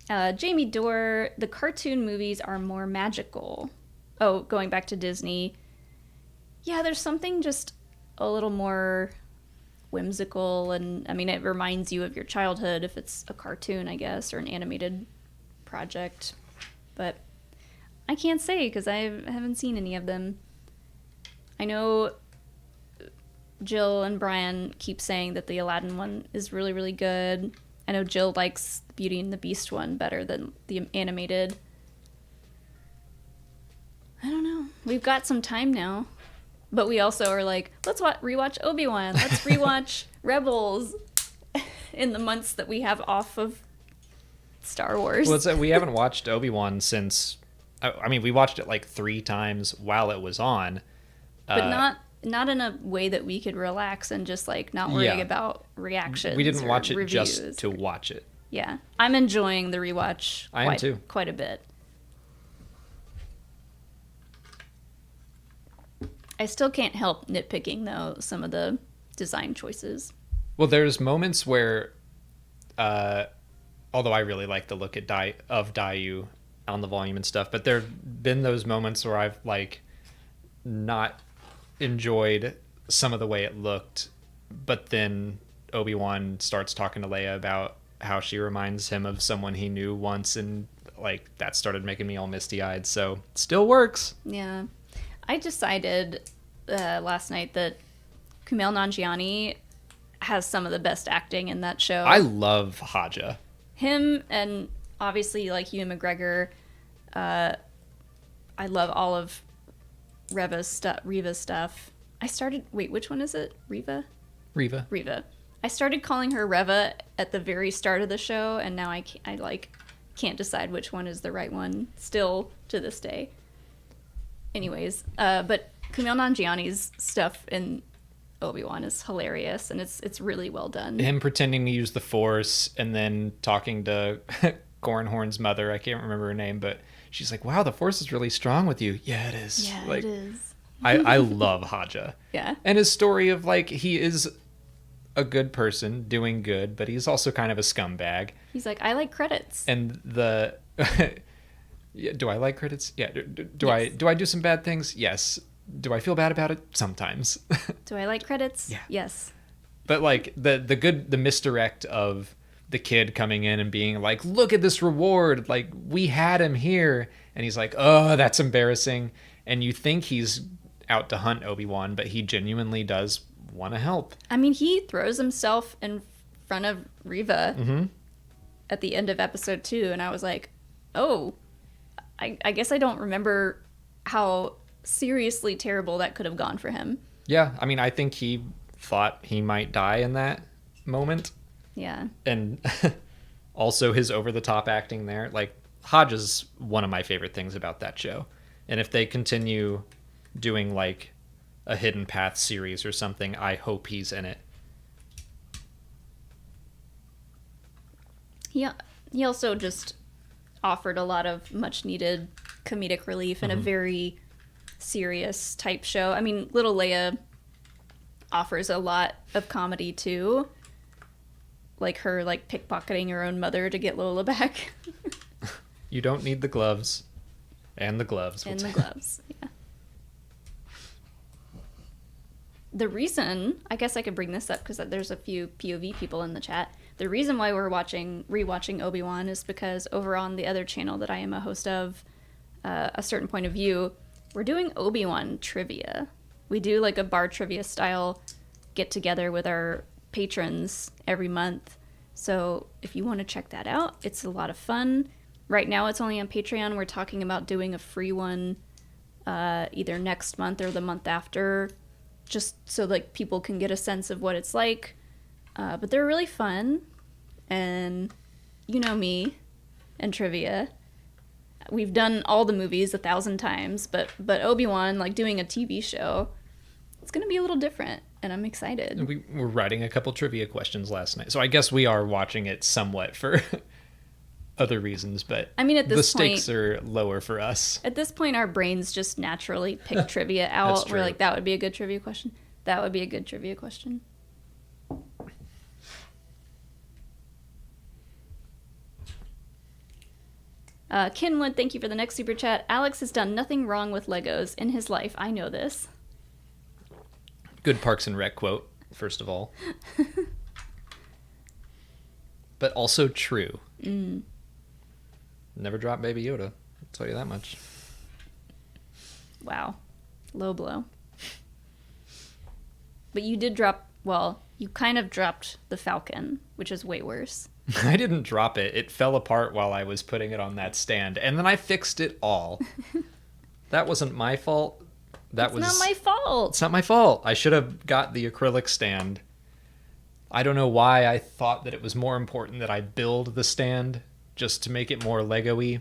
Jamie Dorr, the cartoon movies are more magical. Oh, going back to Disney. Yeah, there's something just a little more whimsical, and I mean, it reminds you of your childhood if it's a cartoon, I guess, or an animated project. But I can't say because I haven't seen any of them. I know Jill and Brian keep saying that the Aladdin one is really, really good. I know Jill likes the Beauty and the Beast one better than the animated. I don't know. We've got some time now. But we also are like, let's rewatch Obi-Wan. Let's rewatch Rebels in the months that we have off of Star Wars. Well, we haven't watched Obi-Wan since... I mean, we watched it like 3 times while it was on. But not in a way that we could relax and just like not worrying about reactions. We didn't watch it reviews. just to watch it. Yeah. I'm enjoying the rewatch I am too. Quite a bit. I still can't help nitpicking though some of the design choices. Well, there's moments where, although I really like the look of Dayu on the volume and stuff, but there've been those moments where I've like not enjoyed some of the way it looked, but then Obi-Wan starts talking to Leia about how she reminds him of someone he knew once, and like that started making me all misty-eyed. So it still works. Yeah. I decided last night that Kumail Nanjiani has some of the best acting in that show. I love Haja. Him and obviously like Ewan McGregor. I love all of Reva's stuff. Wait, which one is it? Reva. Reva. I started calling her Reva at the very start of the show, and now I can't decide which one is the right one still to this day. Anyways, but Kumail Nanjiani's stuff in Obi-Wan is hilarious, and it's really well done. Him pretending to use the Force and then talking to Cornhorn's mother, I can't remember her name, but she's like, wow, the Force is really strong with you. Yeah, it is. Yeah, like, it is. I love Haja. Yeah. And his story of like, he is a good person doing good, but he's also kind of a scumbag. He's like, I like credits. And yeah, do I like credits? Yeah. Do Yes. I do some bad things? Yes. Do I feel bad about it? Sometimes. Do I like credits? Yeah. Yes. But like the misdirect of the kid coming in and being like, look at this reward, like we had him here, and he's like, oh, that's embarrassing. And you think he's out to hunt Obi-Wan, but he genuinely does want to help. I mean, he throws himself in front of Reva at the end of episode 2, and I was like, oh, I guess I don't remember how seriously terrible that could have gone for him. Yeah, I mean, I think he thought he might die in that moment. Yeah. And also his over-the-top acting there. Like, Hodge is one of my favorite things about that show. And if they continue doing, like, a Hidden Path series or something, I hope he's in it. He also just offered a lot of much-needed comedic relief in a very serious type show. I mean, Little Leia offers a lot of comedy, too. Like her, like, pickpocketing her own mother to get Lola back. You don't need the gloves. And the gloves. And the gloves, yeah. The reason, I guess I could bring this up because there's a few POV people in the chat. The reason why we're rewatching Obi-Wan is because over on the other channel that I am a host of, A Certain Point of View, we're doing Obi-Wan trivia. We do like a bar trivia style get together with our patrons every month. So if you want to check that out, it's a lot of fun. Right now it's only on Patreon. We're talking about doing a free one either next month or the month after, just so like people can get a sense of what it's like. But they're really fun, and you know me and trivia. We've done all the movies 1,000 times, but Obi-Wan, like doing a TV show, it's gonna be a little different, and I'm excited. We were writing a couple trivia questions last night, so I guess we are watching it somewhat for other reasons, but I mean, at the this stakes point, are lower for us. At this point, our brains just naturally pick trivia out. That's true. We're like, that would be a good trivia question. That would be a good trivia question. Kinwood, thank you for the next super chat. Alex has done nothing wrong with Legos in his life. I know this. Good Parks and Rec quote, first of all. But also true. Never drop Baby Yoda. I'll tell you that much. Wow. Low blow. But you did drop, well, you kind of dropped the Falcon, which is way worse. I didn't drop it. It fell apart while I was putting it on that stand, and then I fixed it all. That wasn't my fault. It's not my fault. It's not my fault. I should have got the acrylic stand. I don't know why I thought that it was more important that I build the stand just to make it more Lego-y.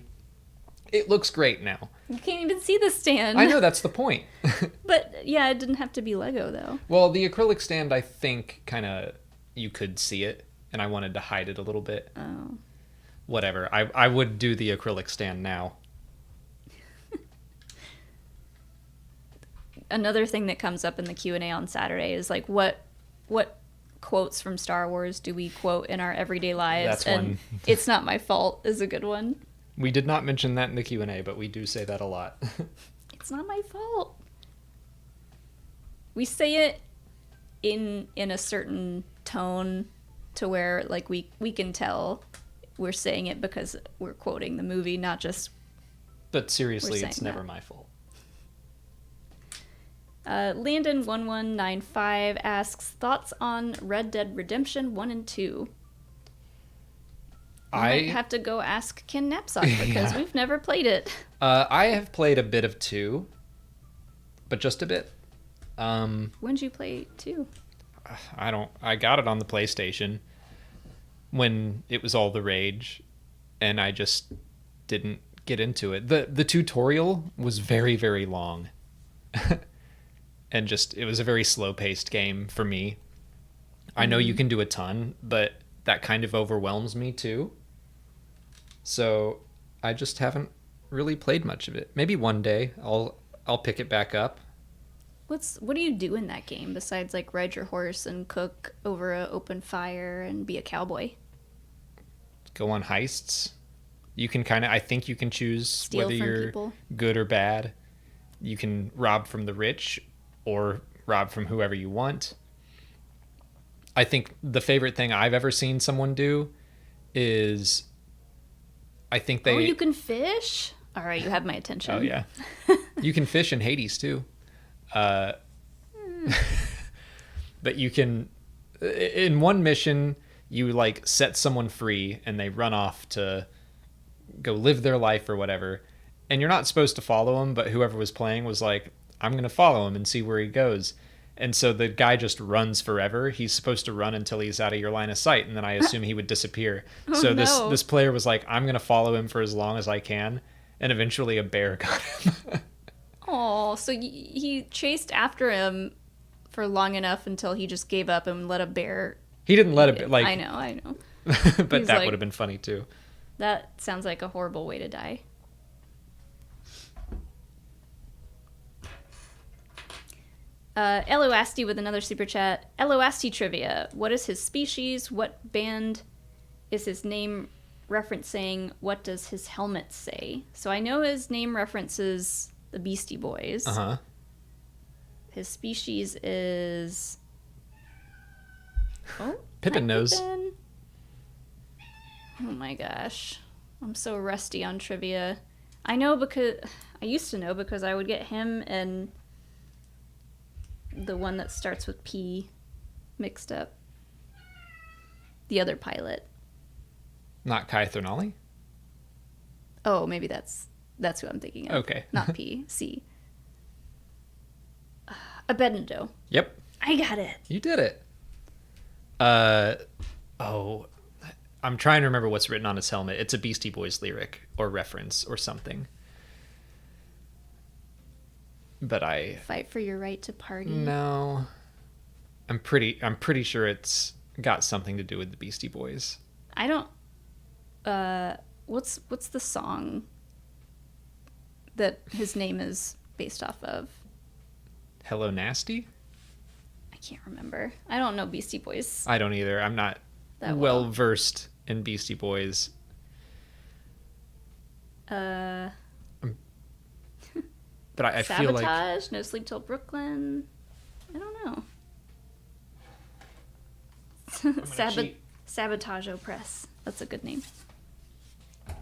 It looks great now. You can't even see the stand. I know, that's the point. But yeah, it didn't have to be Lego though. Well, the acrylic stand, I think, kind of, you could see it, and I wanted to hide it a little bit. Oh. Whatever. I would do the acrylic stand now. Another thing that comes up in the Q&A on Saturday is like, what quotes from Star Wars do we quote in our everyday lives? That's and one. It's not my fault is a good one. We did not mention that in the Q&A, but we do say that a lot. It's not my fault. We say it in a certain tone to where like we can tell we're saying it because we're quoting the movie, not just. But seriously, We're it's saying never that. my fault. Landon1195 asks, thoughts on Red Dead Redemption 1 and 2? I might have to go ask Ken Knapsack because we've never played it. I have played a bit of 2, but just a bit. When'd you play 2? I got it on the PlayStation when it was all the rage, and I just didn't get into it. The tutorial was very, very long. And just, it was a very slow-paced game for me. I know you can do a ton, but that kind of overwhelms me too. So I just haven't really played much of it. Maybe one day I'll pick it back up. What do you do in that game besides like ride your horse and cook over an open fire and be a cowboy? Go on heists. You can I think you can choose Steal whether from you're people. good or bad. You can rob from the rich or rob from whoever you want. I think the favorite thing I've ever seen someone do is, I think they... Oh, you can fish? All right, you have my attention. Oh, yeah. You can fish in Hades, too. But you can... In one mission, you, like, set someone free, and they run off to go live their life or whatever. And you're not supposed to follow him, but whoever was playing was like, I'm going to follow him and see where he goes. And so the guy just runs forever. He's supposed to run until he's out of your line of sight, and then I assume he would disappear. So no. this player was like, I'm going to follow him for as long as I can, and eventually a bear got him. Oh, so he chased after him for long enough until he just gave up and let a bear... He didn't let it, like... I know. But He's that like- would have been funny, too. That sounds like a horrible way to die. Eloasti with another super chat. Eloasti trivia. What is his species? What band is his name referencing? What does his helmet say? So I know his name references the Beastie Boys. Uh-huh. His species is... Oh, Pippin hi, knows. Pippin. Oh my gosh. I'm so rusty on trivia. I know because... I used to know because I would get him and the one that starts with P mixed up. The other pilot. Not Kai Thernali? Oh, maybe that's who I'm thinking of. Okay. Not P. C. Abednego. Yep. I got it. You did it. Oh, I'm trying to remember what's written on his helmet. It's a Beastie Boys lyric or reference or something. But I... Fight for your right to party. No. I'm pretty sure it's got something to do with the Beastie Boys. I don't... what's the song that his name is based off of? Hello Nasty? I can't remember. I don't know Beastie Boys. I don't either. I'm not That well versed in Beastie Boys. But I feel like Sabotage, No Sleep Till Brooklyn. I don't know. Sabotage Press. That's a good name.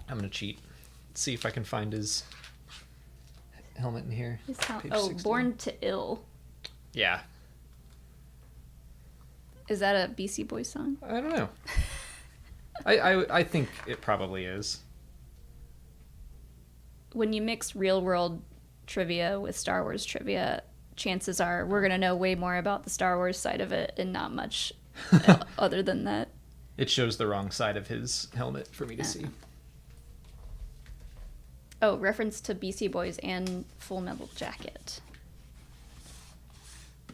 I'm gonna cheat. See if I can find his helmet in here. Page 16. Born to Ill. Yeah. Is that a BC Boys song? I don't know. I think it probably is. When you mix real world trivia with Star Wars trivia, chances are we're going to know way more about the Star Wars side of it and not much other than that. It shows the wrong side of his helmet for me to see. Oh, reference to BC Boys and Full Metal Jacket.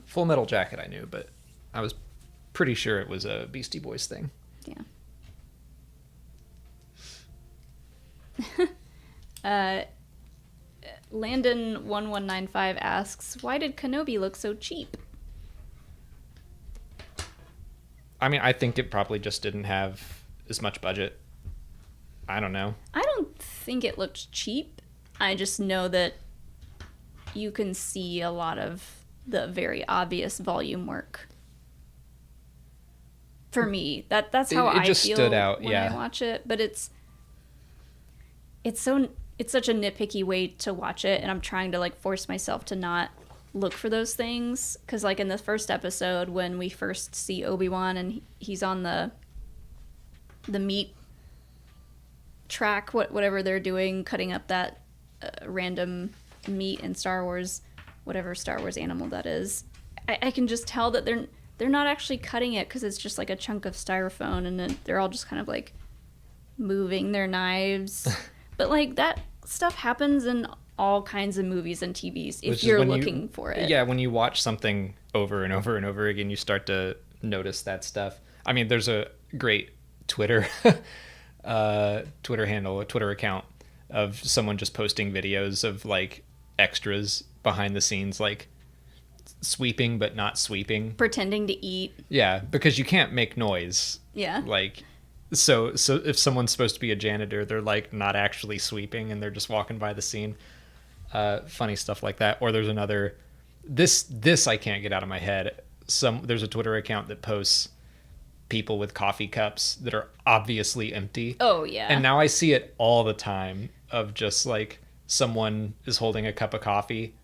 Full Metal Jacket I knew, but I was pretty sure it was a Beastie Boys thing. Yeah. Landon1195 asks, why did Kenobi look so cheap? I mean, I think it probably just didn't have as much budget. I don't know. I don't think it looked cheap. I just know that you can see a lot of the very obvious volume work. For me, that's how I just feel stood out, when yeah. I watch it. But it's such a nitpicky way to watch it, and I'm trying to like force myself to not look for those things. Because like in the first episode, when we first see Obi-Wan and he's on the meat track, whatever they're doing, cutting up that random meat in Star Wars, whatever Star Wars animal that is, I can just tell that they're not actually cutting it because it's just like a chunk of styrofoam, and then they're all just kind of like moving their knives. But like that stuff happens in all kinds of movies and TVs if you're looking for it. Yeah, when you watch something over and over and over again, you start to notice that stuff. I mean, there's a great Twitter handle, a Twitter account of someone just posting videos of like extras behind the scenes, like sweeping but not sweeping, Pretending to eat. yeah, because you can't make noise. Yeah. Like so if someone's supposed to be a janitor, they're like not actually sweeping and they're just walking by the scene. Funny stuff like that. Or there's another, this I can't get out of my head. There's a Twitter account that posts people with coffee cups that are obviously empty. Oh yeah. And now I see it all the time of just like someone is holding a cup of coffee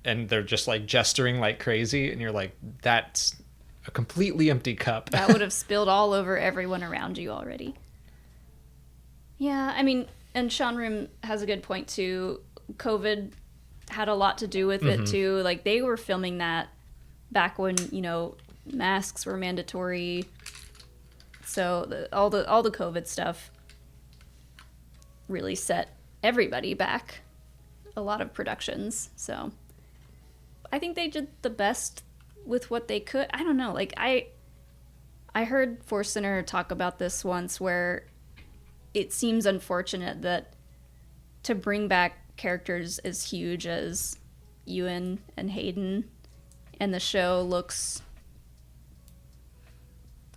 and they're just like gesturing like crazy, and you're like, that's a completely empty cup. That would have spilled all over everyone around you already. Yeah, I mean, and Sean Room has a good point too. COVID had a lot to do with it too. Like they were filming that back when, masks were mandatory. So all the COVID stuff really set everybody back. A lot of productions. So I think they did the best with what they could. I don't know. Like I heard Forstener talk about this once, where it seems unfortunate that to bring back characters as huge as Ewan and Hayden, and the show looks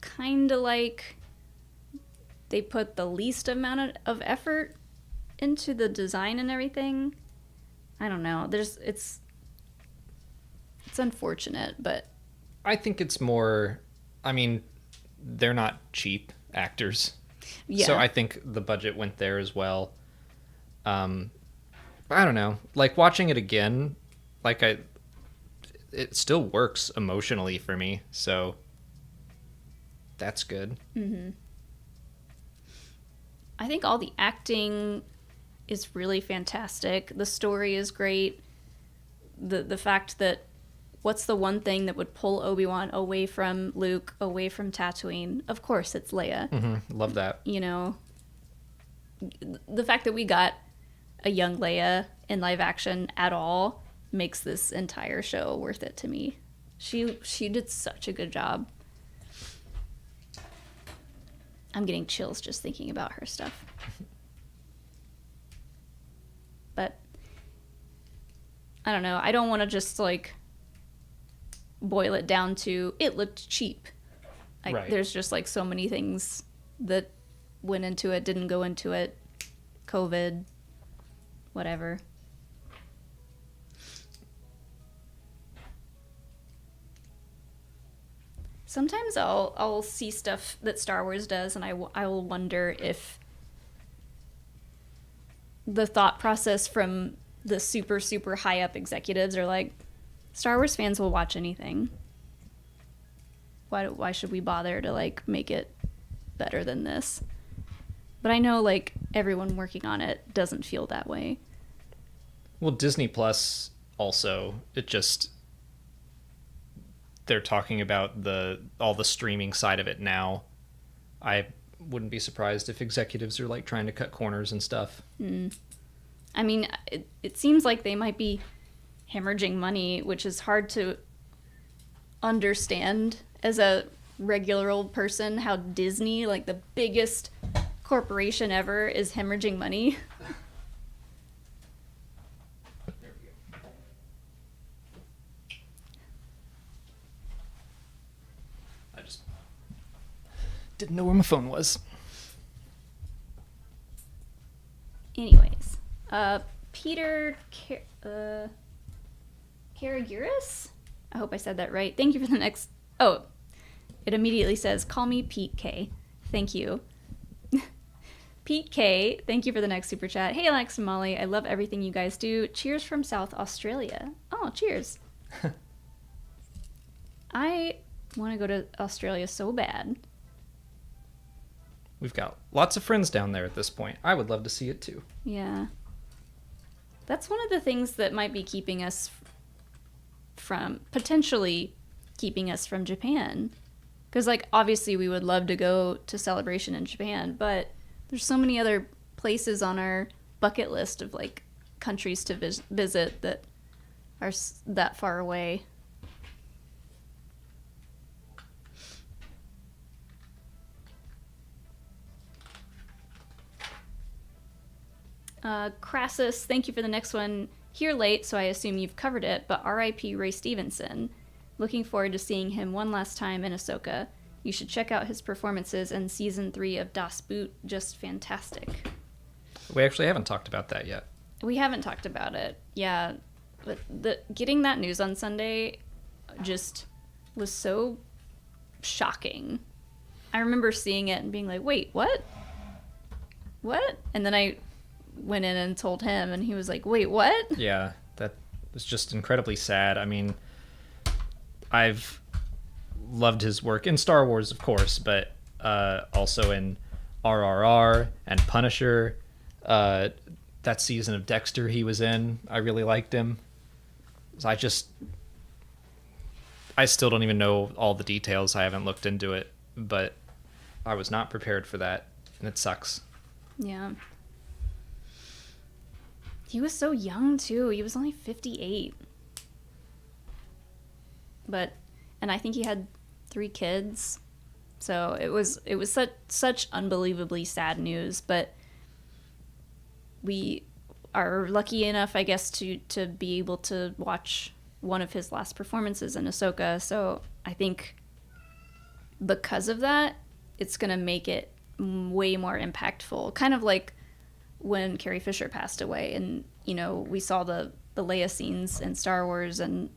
kind of like they put the least amount of effort into the design and everything. I don't know. It's unfortunate, but I think it's more, I mean, they're not cheap actors. yeah. So I think the budget went there as well. I don't know. Like watching it again, it still works emotionally for me. So that's good. Mm-hmm. I think all the acting is really fantastic. The story is great. The fact that what's the one thing that would pull Obi-Wan away from Luke, away from Tatooine? Of course, it's Leia. Mm-hmm. Love that. The fact that we got a young Leia in live action at all makes this entire show worth it to me. She did such a good job. I'm getting chills just thinking about her stuff. I don't know. I don't want to just like boil it down to it looked cheap. Like, Right. There's just like so many things that went into it, didn't go into it. COVID, whatever. Sometimes I'll see stuff that Star Wars does, and I will wonder if the thought process from the super, super high up executives are like, Star Wars fans will watch anything. Why should we bother to like make it better than this? But I know like everyone working on it doesn't feel that way. Well, Disney Plus also, they're talking about all the streaming side of it now. I wouldn't be surprised if executives are like trying to cut corners and stuff. I mean, it seems like they might be hemorrhaging money, which is hard to understand as a regular old person, how Disney, like the biggest corporation ever, is hemorrhaging money. There we go. I just didn't know where my phone was. Anyways, Peter Karaguris? I hope I said that right. Thank you for the next... Oh, it immediately says, call me Pete K. Thank you. Pete K, thank you for the next super chat. Hey, Alex and Molly, I love everything you guys do. Cheers from South Australia. Oh, cheers. I want to go to Australia so bad. We've got lots of friends down there at this point. I would love to see it too. Yeah. That's one of the things that might be keeping us potentially keeping us from Japan. Because, like, obviously we would love to go to Celebration in Japan, but there's so many other places on our bucket list of, like, countries to visit that are that far away. Crassus, thank you for the next one. Here late, so I assume you've covered it, but R.I.P. Ray Stevenson. Looking forward to seeing him one last time in Ahsoka. You should check out his performances in Season 3 of Das Boot. Just fantastic. We actually haven't talked about that yet. We haven't talked about it. Yeah, but getting that news on Sunday just was so shocking. I remember seeing it and being like, wait, what? What? And then I went in and told him, and he was like, wait, what? Yeah, that was just incredibly sad. I mean, I've loved his work in Star Wars, of course, but also in RRR and Punisher. That season of Dexter he was in, I really liked him. So I still don't even know all the details. I haven't looked into it, but I was not prepared for that, and it sucks. Yeah. He was so young, too. He was only 58. And I think he had 3 kids. So it was such unbelievably sad news, but we are lucky enough, I guess, to be able to watch one of his last performances in Ahsoka. So I think because of that, it's going to make it way more impactful. Kind of like when Carrie Fisher passed away, and, you know, we saw the Leia scenes in Star Wars, and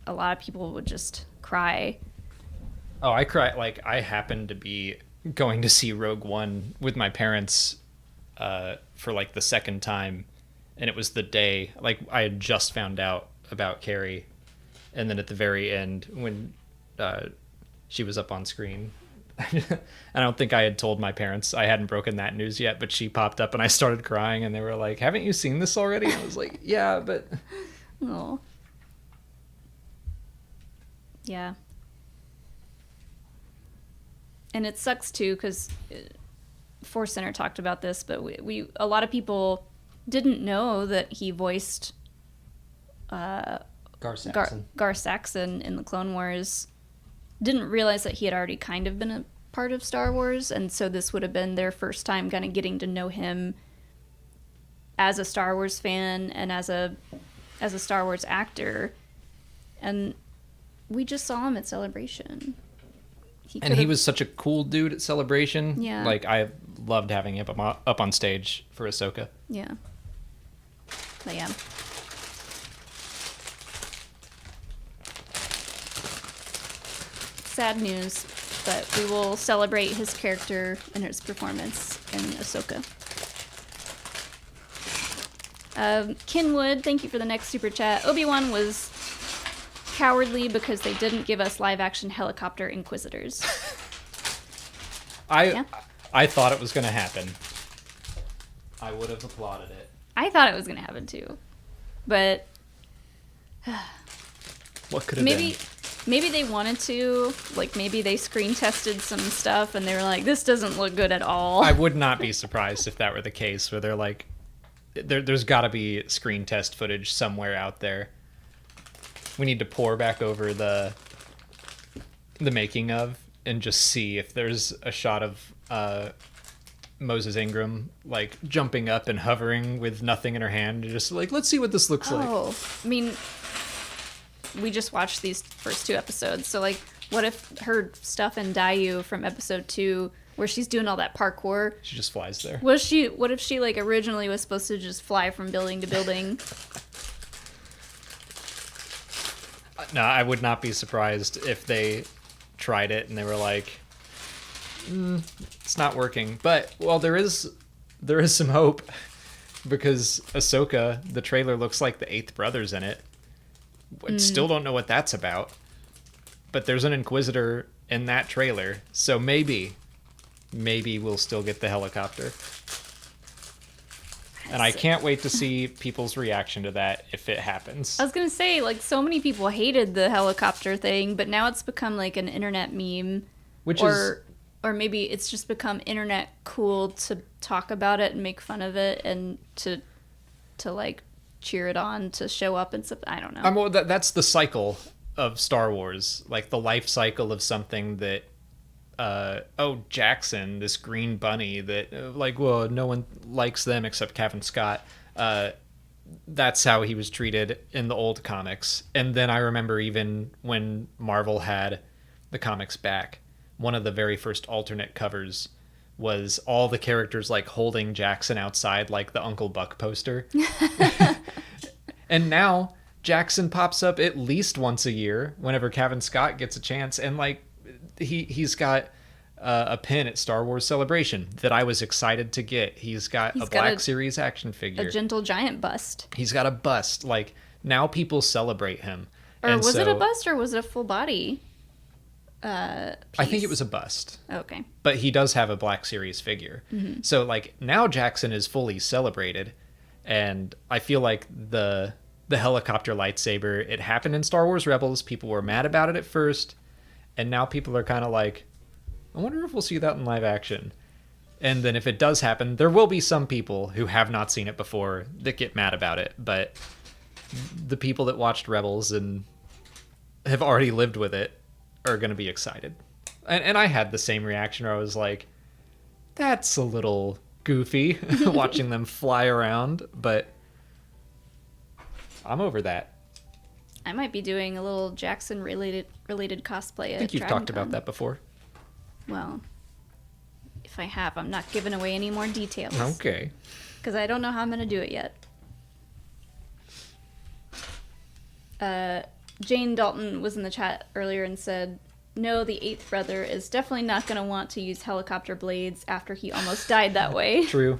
a lot of people would just cry. Oh, I cried. Like, I happened to be going to see Rogue One with my parents for, like, the second time, and it was the day, like, I had just found out about Carrie, and then at the very end, when she was up on screen, I don't think I had told my parents. I hadn't broken that news yet, but she popped up, and I started crying, and they were like, haven't you seen this already? And I was like, yeah, but... Oh. Yeah. And it sucks too, because Force Center talked about this, but we a lot of people didn't know that he voiced Gar Saxon. Gar Saxon in the Clone Wars. Didn't realize that he had already kind of been a part of Star Wars, and so this would have been their first time kind of getting to know him as a Star Wars fan and as a as a Star Wars actor, and we just saw him at Celebration. He was such a cool dude at Celebration. Yeah. Like, I loved having him up on stage for Ahsoka. Yeah. But yeah. Sad news, but we will celebrate his character and his performance in Ahsoka. Kinwood, thank you for the next super chat. Obi-Wan was cowardly because they didn't give us live-action helicopter Inquisitors. I thought it was going to happen. I would have applauded it. I thought it was going to happen too, but what could have been? Maybe they wanted to, like maybe they screen tested some stuff and they were like, this doesn't look good at all. I would not be surprised if that were the case, where they're like, there's got to be screen test footage somewhere out there. We need to pour back over the making of and just see if there's a shot of Moses Ingram like jumping up and hovering with nothing in her hand, just like, let's see what this looks like. Oh, I mean, we just watched these first 2 episodes, so like, what if her stuff in Dayu from episode 2, where she's doing all that parkour, She just flies there. what if she like originally was supposed to just fly from building to building? No, I would not be surprised if they tried it and they were like, it's not working. But, well, there is some hope, because Ahsoka, the trailer looks like the Eighth Brother's in it. Still don't know what that's about. But there's an Inquisitor in that trailer, so maybe we'll still get the helicopter. And I can't wait to see people's reaction to that if it happens. I was gonna say, like, so many people hated the helicopter thing, but now it's become like an internet meme, or maybe it's just become internet cool to talk about it and make fun of it and to like cheer it on, to show up and stuff. I don't know. Well, that's the cycle of Star Wars, like the life cycle of something that Jackson, this green bunny that well, no one likes them except Kevin Scott. That's how he was treated in the old comics. And then I remember even when Marvel had the comics back, one of the very first alternate covers was all the characters like holding Jackson outside, like the Uncle Buck poster. And now Jackson pops up at least once a year whenever Kevin Scott gets a chance, and like he's got a pin at Star Wars Celebration that I was excited to get. He's got a Black Series action figure, a Gentle Giant bust. He's got a bust. Like, now people celebrate him. Or was it a bust, or was it a full body piece? I think it was a bust. Okay. But he does have a Black Series figure. Mm-hmm. So like, now Jackson is fully celebrated, and I feel like the helicopter lightsaber, it happened in Star Wars Rebels. People were mad about it at first, and now people are kind of like, I wonder if we'll see that in live action. And then if it does happen, there will be some people who have not seen it before that get mad about it. But the people that watched Rebels and have already lived with it are going to be excited. And I had the same reaction where I was like, that's a little goofy watching them fly around, but I'm over that. I might be doing a little Jackson related cosplay. I think you've talked about that before. Well, if I have, I'm not giving away any more details. Okay. Because I don't know how I'm going to do it yet. Jane Dalton was in the chat earlier and said, no, the Eighth Brother is definitely not going to want to use helicopter blades after he almost died that way. True.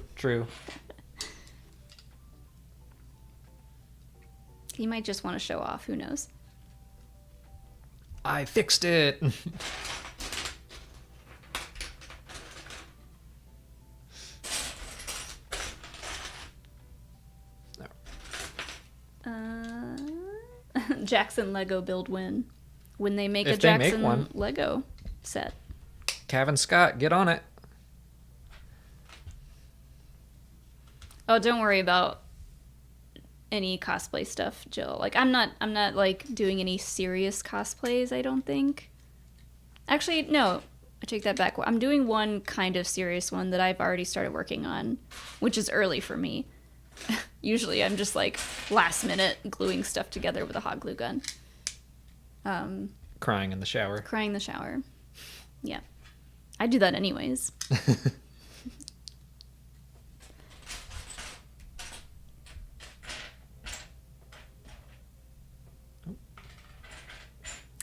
He might just want to show off, who knows? I fixed it. Jackson Lego build win. When they make If a they make Jackson one. Lego set. Kevin Scott, get on it. Oh, don't worry about any cosplay stuff, Jill. Like, I'm not like doing any serious cosplays, I don't think. Actually, no, I take that back. I'm doing one kind of serious one that I've already started working on, which is early for me. Usually I'm just like last minute gluing stuff together with a hot glue gun. Crying in the shower. Crying in the shower. Yeah. I do that anyways.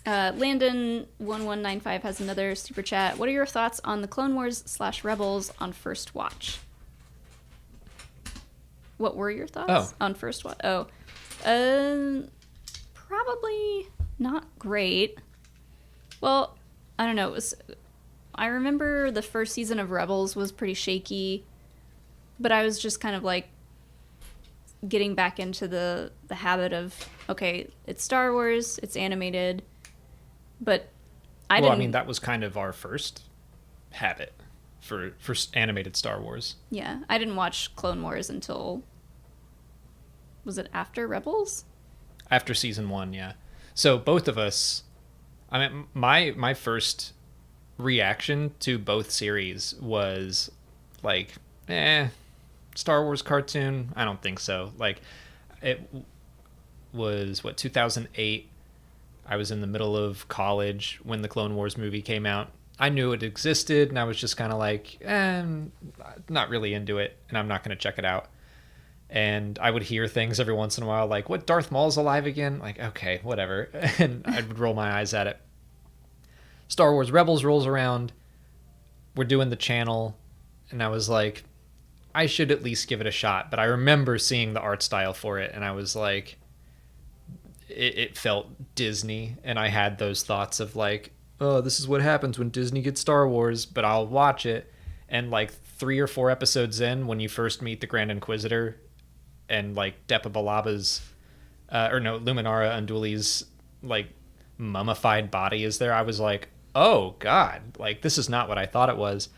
Landon1195 has another super chat. What are your thoughts on the Clone Wars / Rebels on first watch? What were your thoughts on first watch? Probably not great. Well, I don't know. I remember the first season of Rebels was pretty shaky, but I was just kind of like getting back into the habit of, okay, it's Star Wars, it's animated, but I mean, that was kind of our first habit for animated Star Wars. Yeah, I didn't watch Clone Wars until, was it after Rebels? After season 1, yeah. So both of us, I mean, my first reaction to both series was like, Star Wars cartoon? I don't think so. Like, it was, 2008? I was in the middle of college when the Clone Wars movie came out. I knew it existed, and I was just kind of like, not really into it, and I'm not going to check it out. And I would hear things every once in a while, like, what, Darth Maul's alive again? Like, okay, whatever. And I would roll my eyes at it. Star Wars Rebels rolls around. We're doing the channel, and I was like, I should at least give it a shot. But I remember seeing the art style for it, and I was like, it felt Disney, and I had those thoughts of like, oh, this is what happens when Disney gets Star Wars, but I'll watch it. And like 3 or 4 episodes in, when you first meet the Grand Inquisitor and like Depa Biloba's, Luminara Unduli's like mummified body is there, I was like, oh God, like this is not what I thought it was.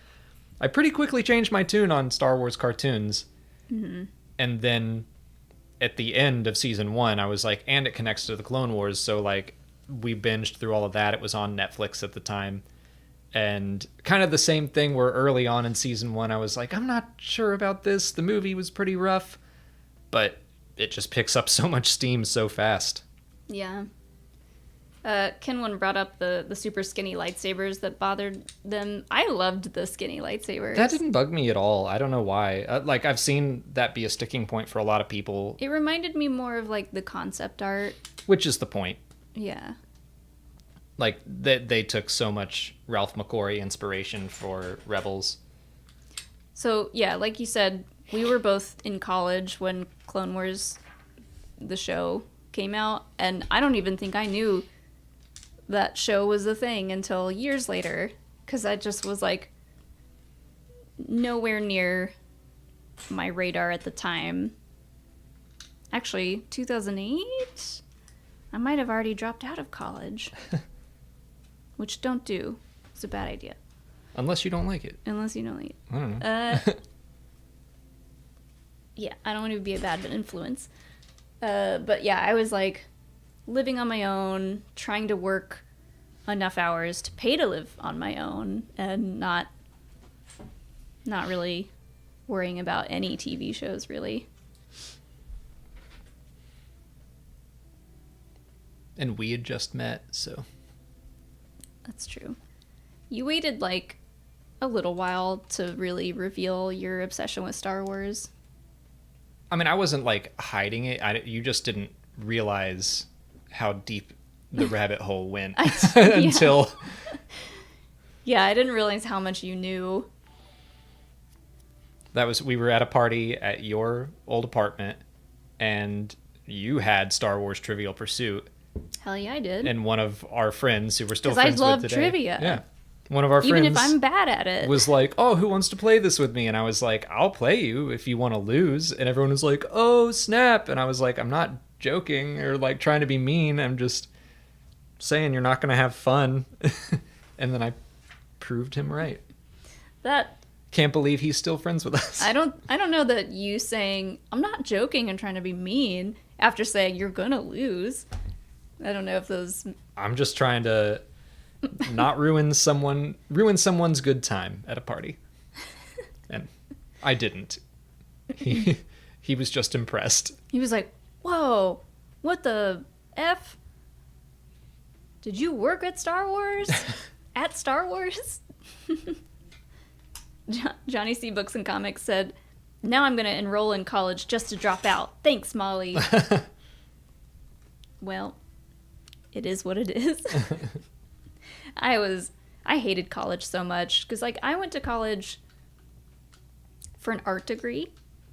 I pretty quickly changed my tune on Star Wars cartoons. Mm-hmm. And then at the end of season 1, I was like, and it connects to the Clone Wars. So like we binged through all of that. It was on Netflix at the time. And kind of the same thing where early on in season 1, I was like, I'm not sure about this. The movie was pretty rough, but it just picks up so much steam so fast. Yeah. Kenwin brought up the super skinny lightsabers that bothered them. I loved the skinny lightsabers. That didn't bug me at all. I don't know why. I've seen that be a sticking point for a lot of people. It reminded me more of like the concept art. Which is the point. Yeah. Like they took so much Ralph McQuarrie inspiration for Rebels. So yeah, like you said, we were both in college when Clone Wars, the show, came out, and I don't even think I knew that show was a thing until years later, because I just was like nowhere near my radar at the time. Actually, 2008? I might have already dropped out of college. Which don't do. It's a bad idea. Unless you don't like it. Unless you don't like it. I don't know. Yeah, I don't want to be a bad influence. But yeah, I was like living on my own, trying to work enough hours to pay to live on my own, and not really worrying about any TV shows, really. And we had just met, so... That's true. You waited like a little while to really reveal your obsession with Star Wars. I mean, I wasn't like hiding it. You just didn't realize how deep the rabbit hole went until... Yeah, I didn't realize how much you knew. We were at a party at your old apartment, and you had Star Wars Trivial Pursuit. Hell yeah, I did. And one of our friends who we're still friends with today. Because I love trivia. Yeah. One of our friends... Even if I'm bad at it. ...was like, oh, who wants to play this with me? And I was like, I'll play you if you want to lose. And everyone was like, oh, snap. And I was like, I'm not joking or like trying to be mean. I'm just saying you're not going to have fun. And then I proved him right. That... Can't believe he's still friends with us. I don't know that you saying, I'm not joking and trying to be mean, after saying you're going to lose... I don't know if those... I'm just trying to not ruin someone's good time at a party. And I didn't. He was just impressed. He was like, whoa, what the F? Did you work at Star Wars? At Star Wars? Johnny C. Books and Comics said, now I'm going to enroll in college just to drop out. Thanks, Molly. Well, it is what it is. I hated college so much because, like, I went to college for an art degree.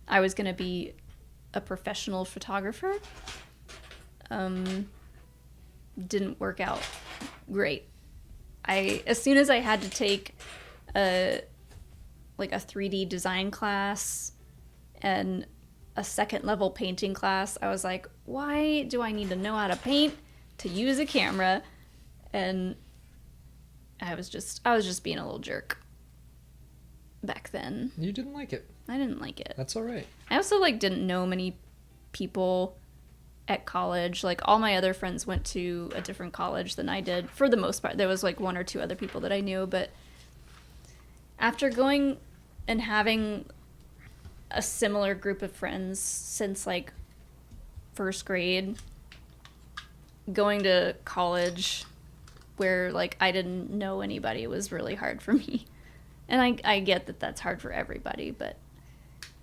I was going to be a professional photographer. Didn't work out great. As soon as I had to take a 3D design class and a second level painting class, I was like, why do I need to know how to paint to use a camera? And I was just being a little jerk back then. You didn't like it. I didn't like it. That's all right. I also didn't know many people at college. Like, all my other friends went to a different college than I did. For the most part, there was one or two other people that I knew, but after going and having a similar group of friends since first grade, going to college where I didn't know anybody was really hard for me. And I get that that's hard for everybody, but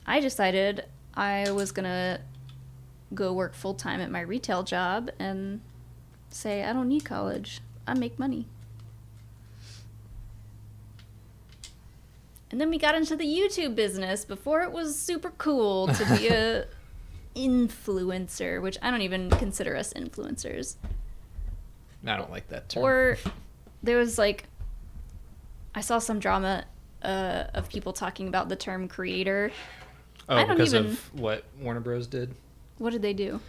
I decided I was gonna go work full-time at my retail job and say, I don't need college. I make money. And then we got into the YouTube business before it was super cool to be a influencer, which I don't even consider us influencers. I don't like that term. Or there was I saw some drama of people talking about the term creator. Oh, because of what Warner Bros. Did? What did they do?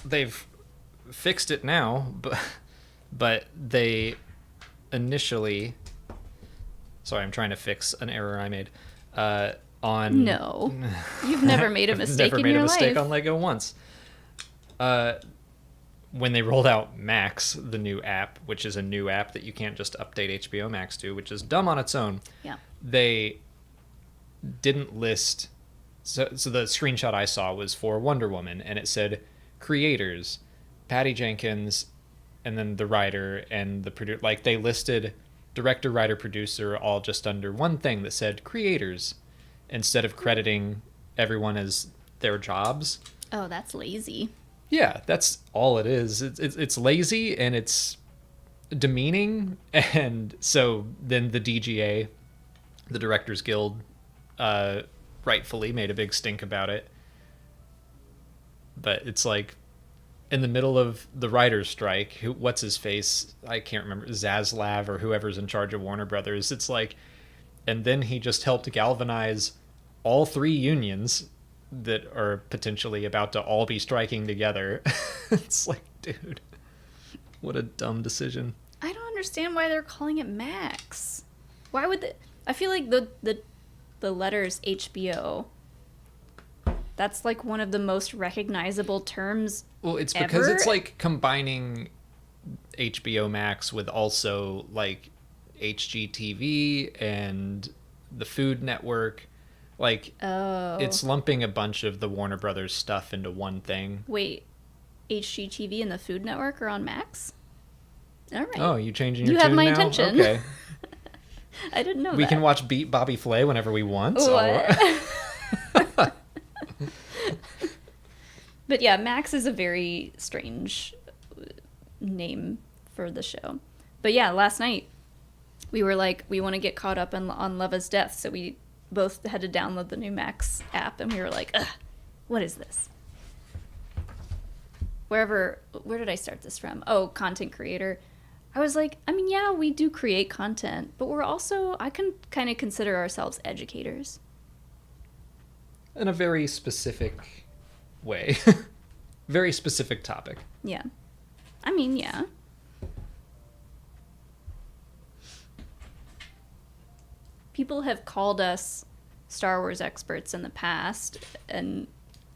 They've fixed it now, but they initially... Sorry, I'm trying to fix an error I made. No. You've never made a mistake in your life. Never made a mistake on LEGO once. When they rolled out Max, the new app, which is a new app that you can't just update HBO Max to, which is dumb on its own. Yeah. They didn't list... So the screenshot I saw was for Wonder Woman, and it said creators, Patty Jenkins, and then the writer and the producer. They listed director, writer, producer all just under one thing that said creators, instead of crediting everyone as their jobs. Oh, that's lazy. Yeah, that's all it is. It's lazy and it's demeaning. And so then the DGA, the Directors Guild, rightfully made a big stink about it. But it's in the middle of the writer's strike, what's his face? I can't remember, Zaslav or whoever's in charge of Warner Brothers. It's and then he just helped galvanize all three unions that are potentially about to all be striking together. It's dude, what a dumb decision. I don't understand why they're calling it Max. Why would they? I feel like the letters HBO, that's one of the most recognizable terms. Well, it's because it's combining HBO Max with also HGTV and the Food Network. It's lumping a bunch of the Warner Brothers stuff into one thing. Wait, HGTV and the Food Network are on Max? All right. Oh, you changing your tune now? You have my attention. Okay. I didn't know we that. can watch Beat Bobby Flay whenever we want. What? But yeah, Max is a very strange name for the show. But yeah, last night we were we want to get caught up on Leva's death, so we both had to download the new Max app, and we were like, ugh, what is this? Where did I start this from? Oh, content creator. I was yeah, we do create content, but we're also, I can kind of consider ourselves educators. In a very specific way. Very specific topic. Yeah. Yeah. People have called us Star Wars experts in the past, and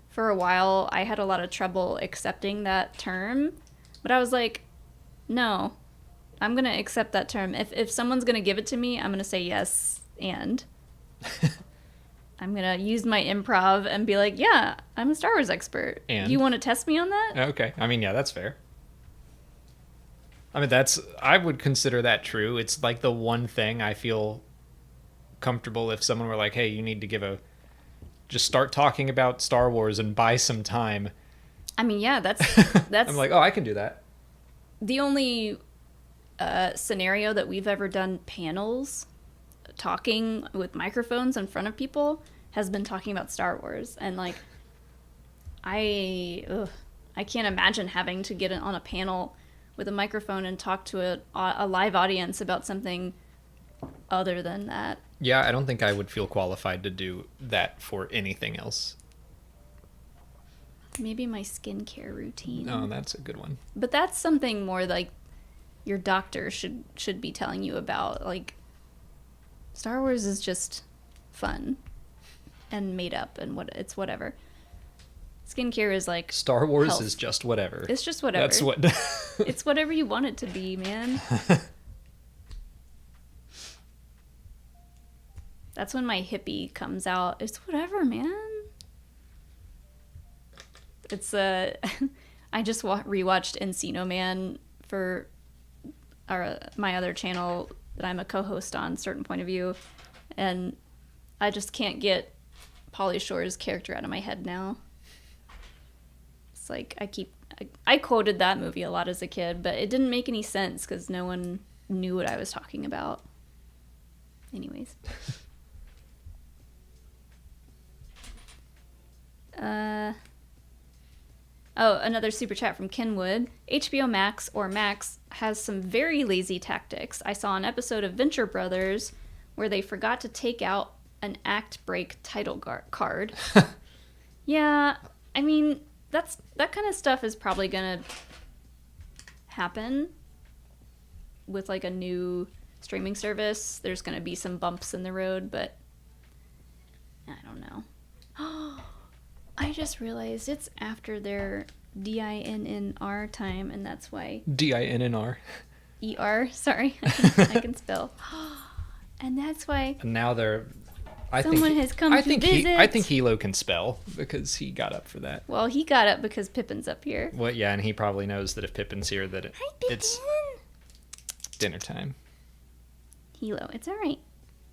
for a while I had a lot of trouble accepting that term, but I was no, I'm going to accept that term. If someone's going to give it to me, I'm going to say yes, and I'm going to use my improv and be like, yeah, I'm a Star Wars expert. And? You want to test me on that? Okay. I mean, yeah, that's fair. I mean, I would consider that true. It's like the one thing I feel comfortable if someone were like, hey, you need to just start talking about Star Wars and buy some time. I mean, yeah, that's I'm like, oh, I can do that. The only scenario that we've ever done panels talking with microphones in front of people has been talking about Star Wars. And like, I can't imagine having to get on a panel with a microphone and talk to a live audience about something other than that. Yeah, I don't think I would feel qualified to do that for anything else. Maybe my skincare routine. Oh, that's a good one. But that's something more like your doctor should be telling you about. Like, Star Wars is just fun and made up and it's whatever. Skincare is like Star Wars health. is just whatever. It's just whatever. That's what. It's whatever you want it to be, man. That's when my hippie comes out. It's whatever, man. It's I just rewatched Encino Man for my other channel that I'm a co-host on, Certain Point of View, and I just can't get Pauly Shore's character out of my head now. It's like I quoted that movie a lot as a kid, but it didn't make any sense because no one knew what I was talking about. Anyways. Oh, another super chat from Kenwood. HBO Max, or Max, has some very lazy tactics. I saw an episode of Venture Brothers where they forgot to take out an act break title card. Yeah, I mean, that kind of stuff is probably gonna happen with like a new streaming service. There's gonna be some bumps in the road, but I don't know. I just realized it's after their DINNR time, and that's why DINNR. ER. Sorry, I can spell. And that's why. And now they're. Someone has come to visit. I think Hilo can spell because he got up for that. Well, he got up because Pippin's up here. Well, yeah, and he probably knows that if Pippin's here, that Hi, Pippin. it's dinner time. Hilo, it's all right.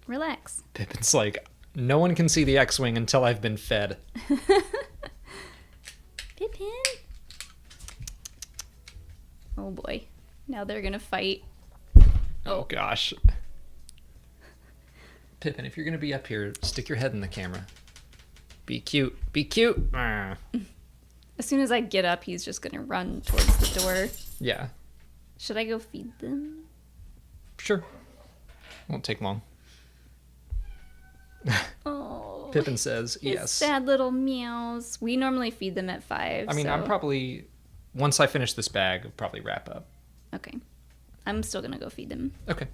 Relax. Pippin's like, no one can see the X-Wing until I've been fed. Pippin. Oh boy. Now they're gonna fight. Oh gosh. Pippin, if you're gonna be up here, stick your head in the camera. Be cute. Be cute. As soon as I get up, he's just gonna run towards the door. Yeah. Should I go feed them? Sure. Won't take long. Oh. Pippin says His yes. sad little meows. We normally feed them at 5. I mean, so. I'm probably, once I finish this bag, I'll probably wrap up. Okay. I'm still gonna go feed them. Okay.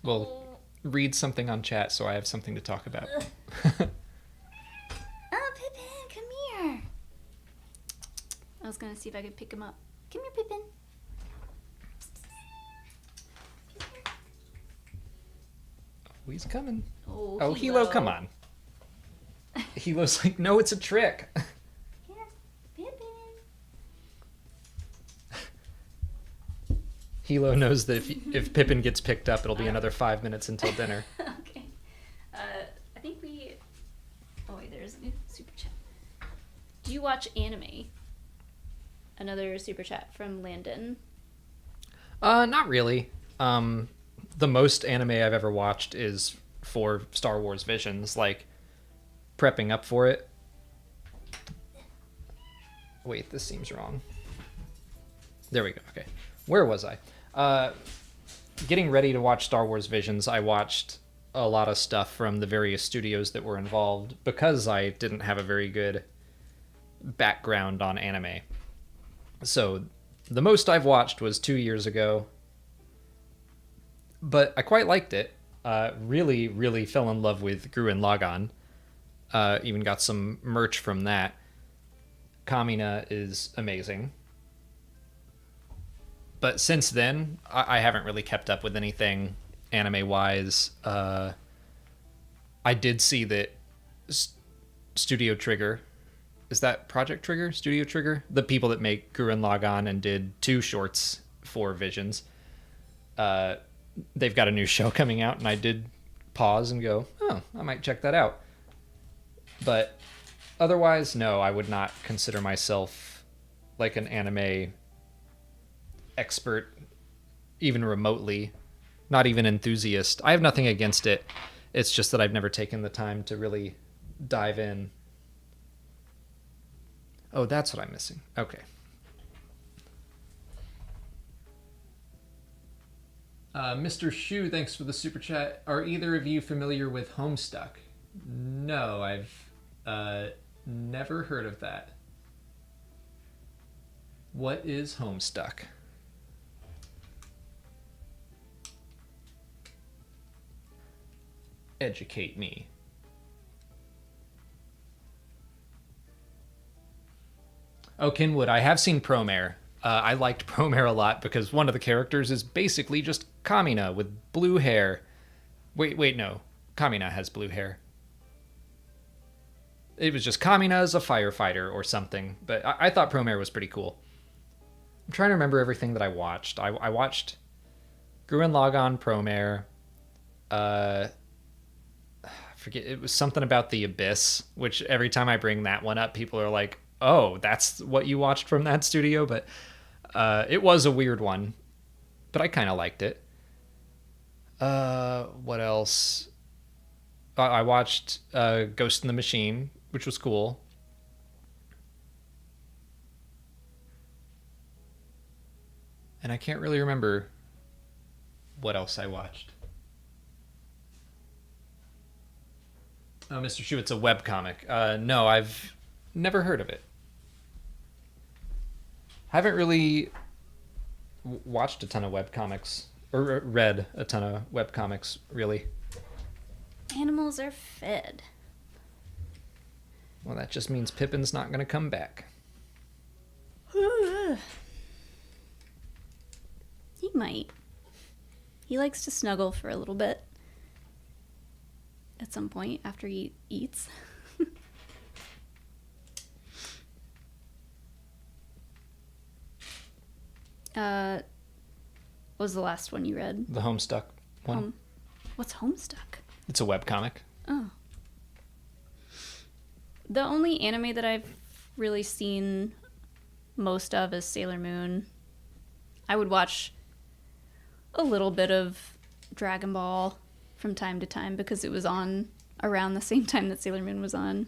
Well, read something on chat so I have something to talk about. Oh, Pippin, come here. I was gonna see if I could pick him up. Come here, Pippin. Oh, he's coming. Oh, Hilo, come on. Hilo's like, no, it's a trick. Here, Pippin. Hilo knows that if Pippin gets picked up, it'll be another 5 minutes until dinner. Okay. I think we... Oh, wait, there's a new super chat. Do you watch anime? Another super chat from Landon. Not really. The most anime I've ever watched is for Star Wars Visions, like prepping up for it. Wait, this seems wrong. There we go. Okay. Where was I? Getting ready to watch Star Wars Visions, I watched a lot of stuff from the various studios that were involved because I didn't have a very good background on anime. So the most I've watched was 2 years ago, but I quite liked it. Really, really fell in love with Gurren Lagann. Even got some merch from that. Kamina is amazing. But since then, I haven't really kept up with anything anime-wise. I did see that Studio Trigger, is that Project Trigger? Studio Trigger? The people that make Gurren Lagann and did 2 shorts for Visions. They've got a new show coming out, and I did pause and go, oh, I might check that out. But otherwise, no, I would not consider myself like an anime expert, even remotely, not even enthusiast. I have nothing against it. It's just that I've never taken the time to really dive in. Oh, that's what I'm missing. Okay. Mr. Shu, thanks for the super chat. Are either of you familiar with Homestuck? No, I've never heard of that. What is Homestuck? Educate me. Oh, Kinwood, I have seen Promare. I liked Promare a lot because one of the characters is basically just Kamina with blue hair. Wait, no. Kamina has blue hair. It was just Kamina as a firefighter or something, but I thought Promare was pretty cool. I'm trying to remember everything that I watched. I watched Gurren Lagann, Promare. I forget, it was something about the Abyss, which every time I bring that one up, people are like, oh, that's what you watched from that studio? But it was a weird one, but I kind of liked it. What else? I watched Ghost in the Machine, which was cool. And I can't really remember what else I watched. Oh, Mr. Shu, it's a webcomic. No, I've never heard of it. Haven't really watched a ton of webcomics, or read a ton of webcomics, really. Animals are fed. Well, that just means Pippin's not going to come back. He might. He likes to snuggle for a little bit. At some point after he eats. What was the last one you read? The Homestuck one. What's Homestuck? It's a webcomic. Oh. The only anime that I've really seen most of is Sailor Moon. I would watch a little bit of Dragon Ball from time to time because it was on around the same time that Sailor Moon was on.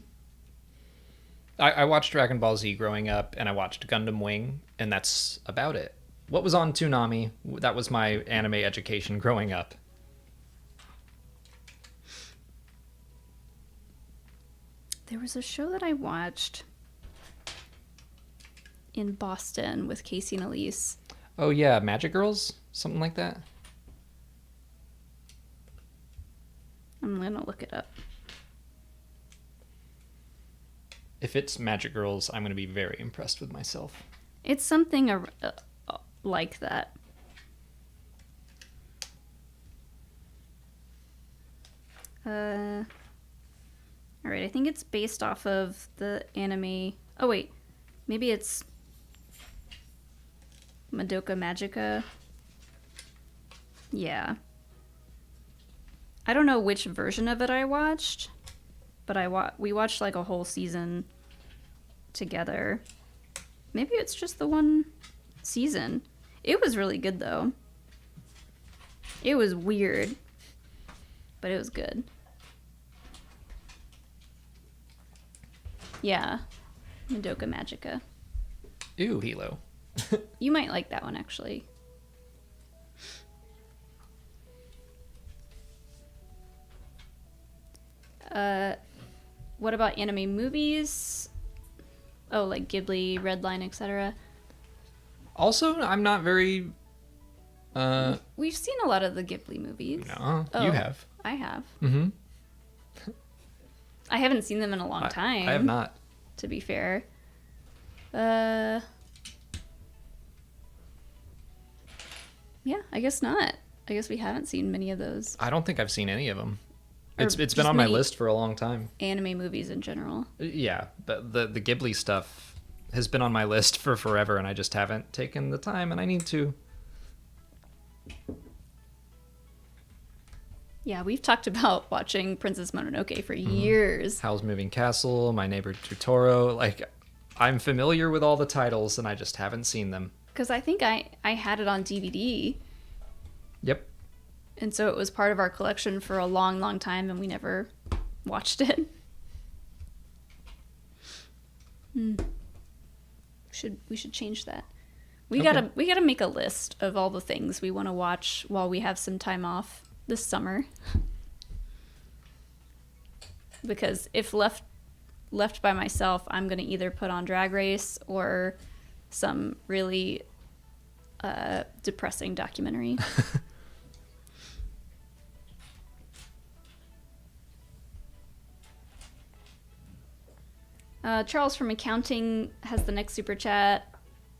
I watched Dragon Ball Z growing up, and I watched Gundam Wing, and that's about it. What was on Toonami? That was my anime education growing up. There was a show that I watched in Boston with Casey and Elise. Oh yeah, Magic Girls? Something like that? I'm gonna look it up. If it's Magic Girls, I'm gonna be very impressed with myself. It's something like that. Alright, I think it's based off of the anime. Oh wait, maybe it's Madoka Magica. Yeah. I don't know which version of it I watched, but we watched like a whole season together. Maybe it's just the one season. It was really good though. It was weird, but it was good. Yeah, Madoka Magica. Ew, Hilo. You might like that one actually. What about anime movies? Oh, like Ghibli, Redline, etc. Also, I'm not very... We've seen a lot of the Ghibli movies. No, Oh, you have. I have. Mm-hmm. I haven't seen them in a long time. I have not. To be fair. Yeah, I guess not. I guess we haven't seen many of those. I don't think I've seen any of them. It's just been on my many list for a long time. Anime movies in general. Yeah, but the Ghibli stuff has been on my list for forever, and I just haven't taken the time, and I need to. Yeah, we've talked about watching Princess Mononoke for years. Howl's Moving Castle, My Neighbor Totoro. Like, I'm familiar with all the titles, and I just haven't seen them. Because I think I had it on DVD. Yep. And so it was part of our collection for a long, long time, and we never watched it. We should change that. We Okay. gotta make a list of all the things we want to watch while we have some time off this summer. Because if left by myself, I'm gonna either put on Drag Race or some really depressing documentary. Charles from Accounting has the next super chat.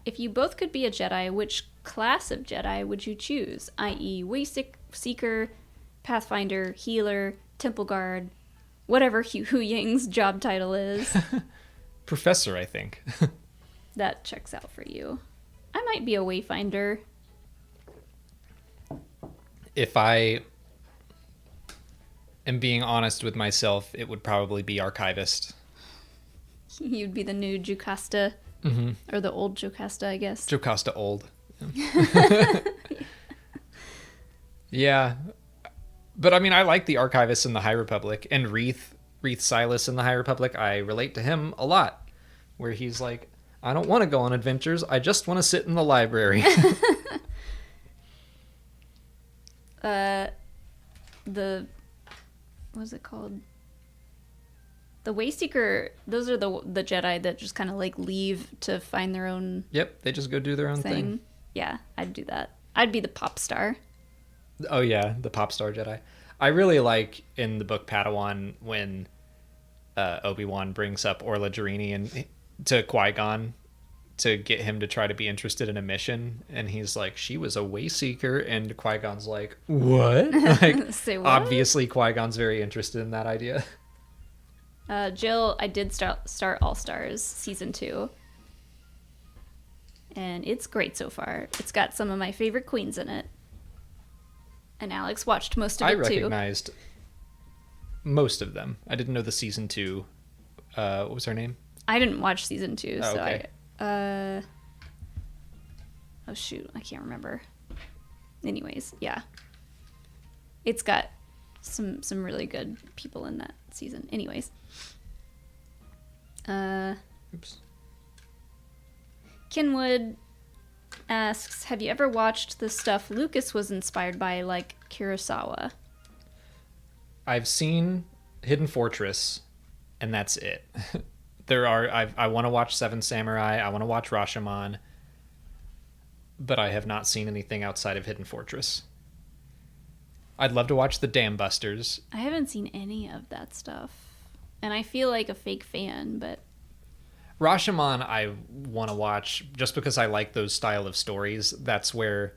If you both could be a Jedi, which class of Jedi would you choose? I.e., Wayseeker, Pathfinder, Healer, Temple Guard, whatever Hu Ying's job title is. Professor, I think. That checks out for you. I might be a Wayfinder. If I am being honest with myself, it would probably be Archivist. You'd be the new Jocasta. Mm-hmm. Or the old Jocasta, I guess. Jocasta old. Yeah. But I mean, I like the Archivist in the High Republic, and Wreath Silas in the High Republic. I relate to him a lot, where he's like, I don't want to go on adventures. I just want to sit in the library. What's it called? The Wayseeker, those are the Jedi that just kind of like leave to find their own Yep, they just go do their own thing. Yeah, I'd do that. I'd be the pop star. Oh yeah, the pop star Jedi. I really like in the book Padawan when Obi-Wan brings up Orla Jarini and to Qui-Gon to get him to try to be interested in a mission, and he's like, she was a Wayseeker, and Qui-Gon's like, what? Like, Say what? obviously Qui-Gon's very interested in that idea. Jill, I did start All Stars season 2. And it's great so far. It's got some of my favorite queens in it. And Alex watched most of it too. I recognized most of them. I didn't know the season 2. What was her name? I didn't watch season 2, Oh, so okay. oh shoot, I can't remember. Anyways, yeah. It's got some really good people in that season. Anyways. Oops. Kenwood asks, have you ever watched the stuff Lucas was inspired by, like Kurosawa? I've seen Hidden Fortress, and that's it. I want to watch Seven Samurai. I want to watch Rashomon, but I have not seen anything outside of Hidden Fortress. I'd love to watch The Dam Busters. I haven't seen any of that stuff. And I feel like a fake fan, but... Rashomon I want to watch just because I like those style of stories. That's where...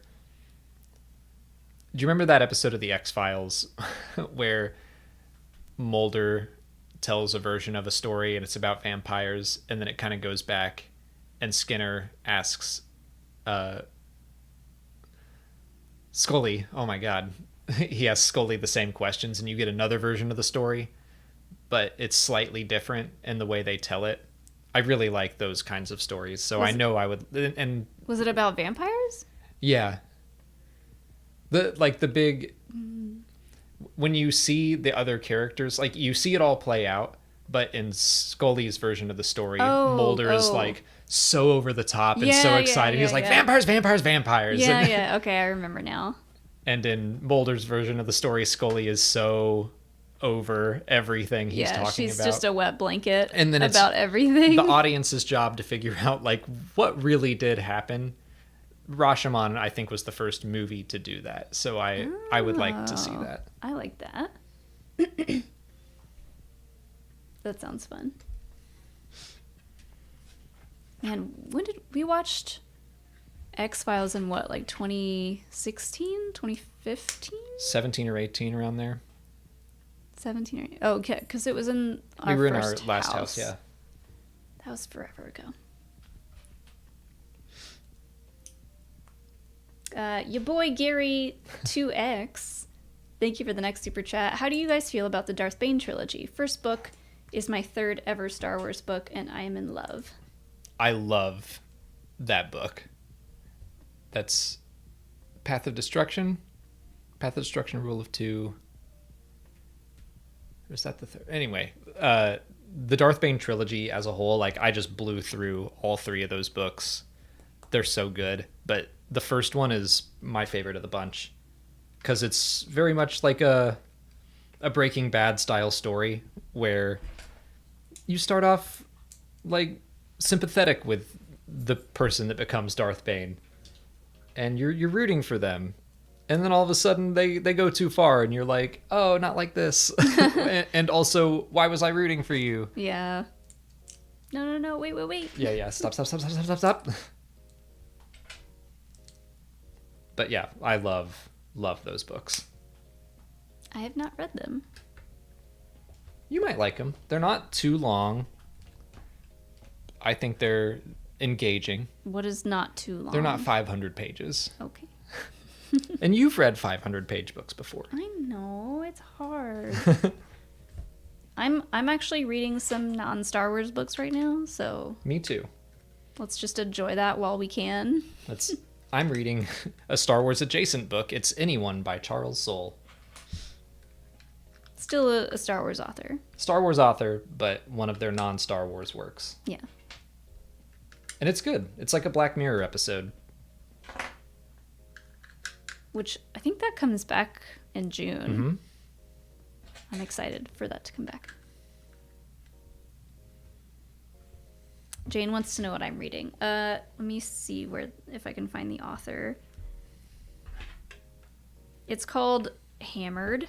Do you remember that episode of The X-Files where Mulder tells a version of a story and it's about vampires, and then it kind of goes back and Skinner asks Scully, oh my god, he asks Scully the same questions, and you get another version of the story, but it's slightly different in the way they tell it. I really like those kinds of stories, so I know I would. And was it about vampires? Yeah, the big, when you see the other characters, like you see it all play out, but in Scully's version of the story, Mulder is like so over the top and so excited. He's like, vampires, vampires, vampires. Yeah, yeah. Okay, I remember now. And in Mulder's version of the story, Scully is so over everything he's talking about. Yeah, she's just a wet blanket and then about everything. The audience's job to figure out like what really did happen. Rashomon, I think, was the first movie to do that, so I would like to see that. I like that. That sounds fun. Man, when did we watched X-Files in what, like 2016, 2015? 17 or 18, around there. 17 or... Oh, okay, because it was in our We were in our first last house, yeah. That was forever ago. Your boy Gary 2X, thank you for the next super chat. How do you guys feel about the Darth Bane trilogy? First book is my third ever Star Wars book, and I am in love. I love that book. That's Path of Destruction, Rule of Two. Or is that the third? Anyway, the Darth Bane trilogy as a whole, like, I just blew through all three of those books. They're so good, but the first one is my favorite of the bunch because it's very much like a Breaking Bad style story where you start off like sympathetic with the person that becomes Darth Bane, and you're rooting for them, and then all of a sudden they go too far, and you're like, oh, not like this. And also, why was I rooting for you? Yeah. No, wait. Yeah, stop. But yeah, I love those books. I have not read them. You might like them. They're not too long. I think they're engaging. What is not too long? They're not 500 pages. Okay. And you've read 500-page books before. I know, it's hard. I'm actually reading some non-Star Wars books right now, so Me too. let's just enjoy that while we can. I'm reading a Star Wars adjacent book. It's Anyone by Charles Soule. Still a Star Wars author. Star Wars author, but one of their non-Star Wars works. Yeah. And it's good. It's like a Black Mirror episode. Which I think that comes back in June. Mm-hmm. I'm excited for that to come back. Jane wants to know what I'm reading. Let me see if I can find the author. It's called Hammered,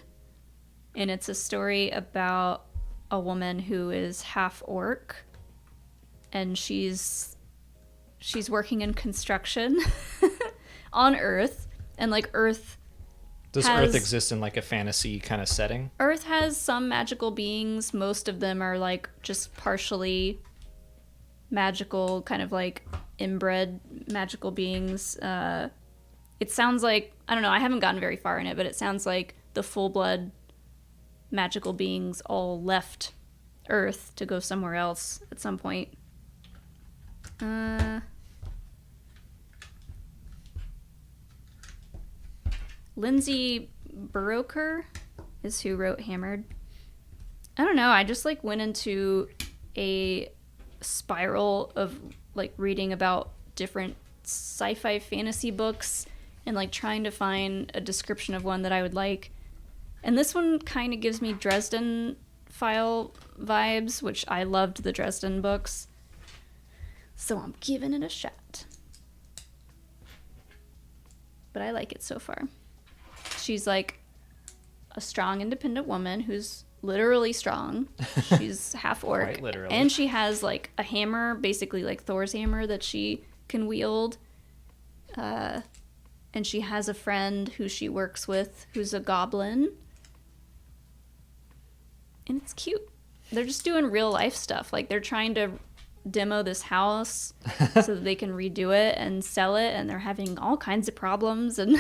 and it's a story about a woman who is half orc, and she's working in construction on Earth, and like Earth Does Earth exist in like a fantasy kind of setting? Earth has some magical beings. Most of them are like just partially magical, kind of like inbred magical beings. It sounds like, I don't know, I haven't gotten very far in it, but it sounds like the full-blood magical beings all left Earth to go somewhere else at some point. Lindsay Buroker is who wrote Hammered. I don't know, I just like went into a spiral of like reading about different sci-fi fantasy books and like trying to find a description of one that I would like. And this one kind of gives me Dresden File vibes, which I loved the Dresden books. So I'm giving it a shot. But I like it so far. She's like a strong, independent woman who's literally strong. She's half orc. Quite literally. And she has like a hammer, basically like Thor's hammer that she can wield. And she has a friend who she works with who's a goblin. And it's cute. They're just doing real life stuff. Like they're trying to demo this house so that they can redo it and sell it, and they're having all kinds of problems. And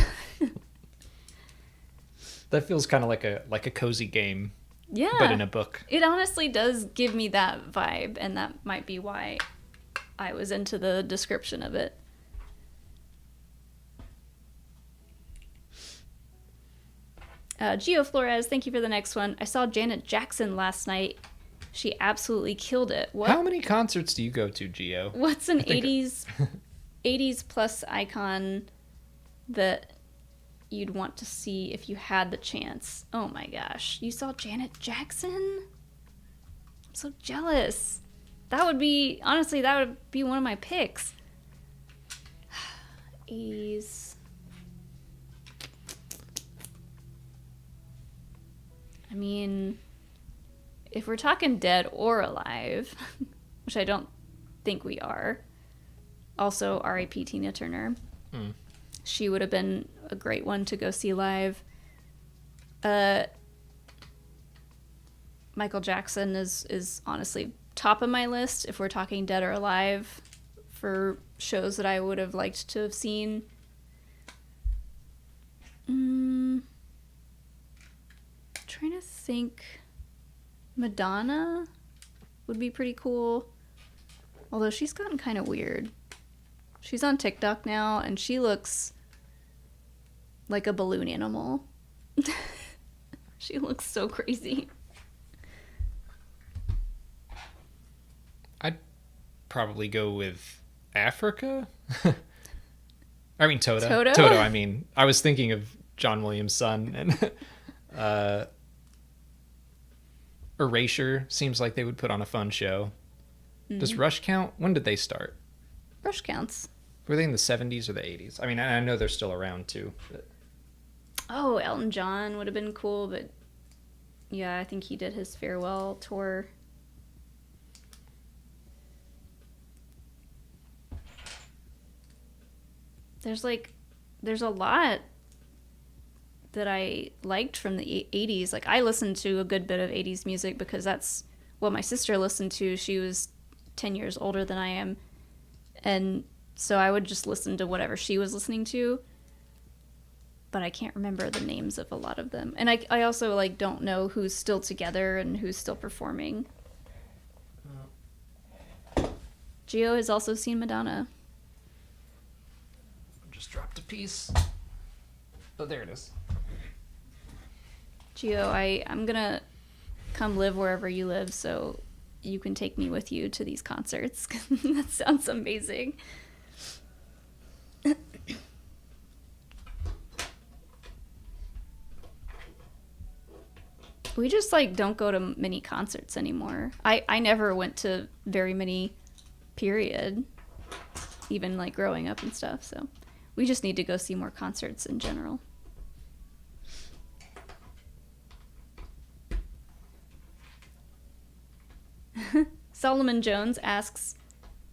that feels kind of like a cozy game. Yeah. But in a book. It honestly does give me that vibe, and that might be why I was into the description of it. Gio Flores, thank you for the next one. I saw Janet Jackson last night. She absolutely killed it. What? How many concerts do you go to, Gio? What's an 80s plus icon that you'd want to see if you had the chance? Oh my gosh. You saw Janet Jackson? I'm so jealous. That would be one of my picks. 80s. I mean, if we're talking dead or alive, which I don't think we are, also R.I.P. Tina Turner. She would have been a great one to go see live. Michael Jackson is honestly top of my list if we're talking dead or alive for shows that I would have liked to have seen. Trying to think. Madonna would be pretty cool. Although she's gotten kind of weird. She's on TikTok now, and she looks like a balloon animal. She looks so crazy. I'd probably go with Africa. I mean Toto. Toto? I mean, I was thinking of John Williams' son, and Erasure seems like they would put on a fun show. Does Rush count? When did they start? Rush counts. Were they in the 70s or the 80s? I mean, I know they're still around too. But... Oh, Elton John would have been cool, but yeah, I think he did his farewell tour. There's a lot that I liked from the 80s. Like, I listened to a good bit of 80s music because that's what my sister listened to. She was 10 years older than I am. And so I would just listen to whatever she was listening to. But I can't remember the names of a lot of them. And I also, like, don't know who's still together and who's still performing. Gio has also seen Madonna. Just dropped a piece. Oh, there it is. Gio, I'm gonna come live wherever you live, so you can take me with you to these concerts. That sounds amazing. We just, like, don't go to many concerts anymore. I never went to very many, period. Even, like, growing up and stuff, so we just need to go see more concerts in general. Solomon Jones asks,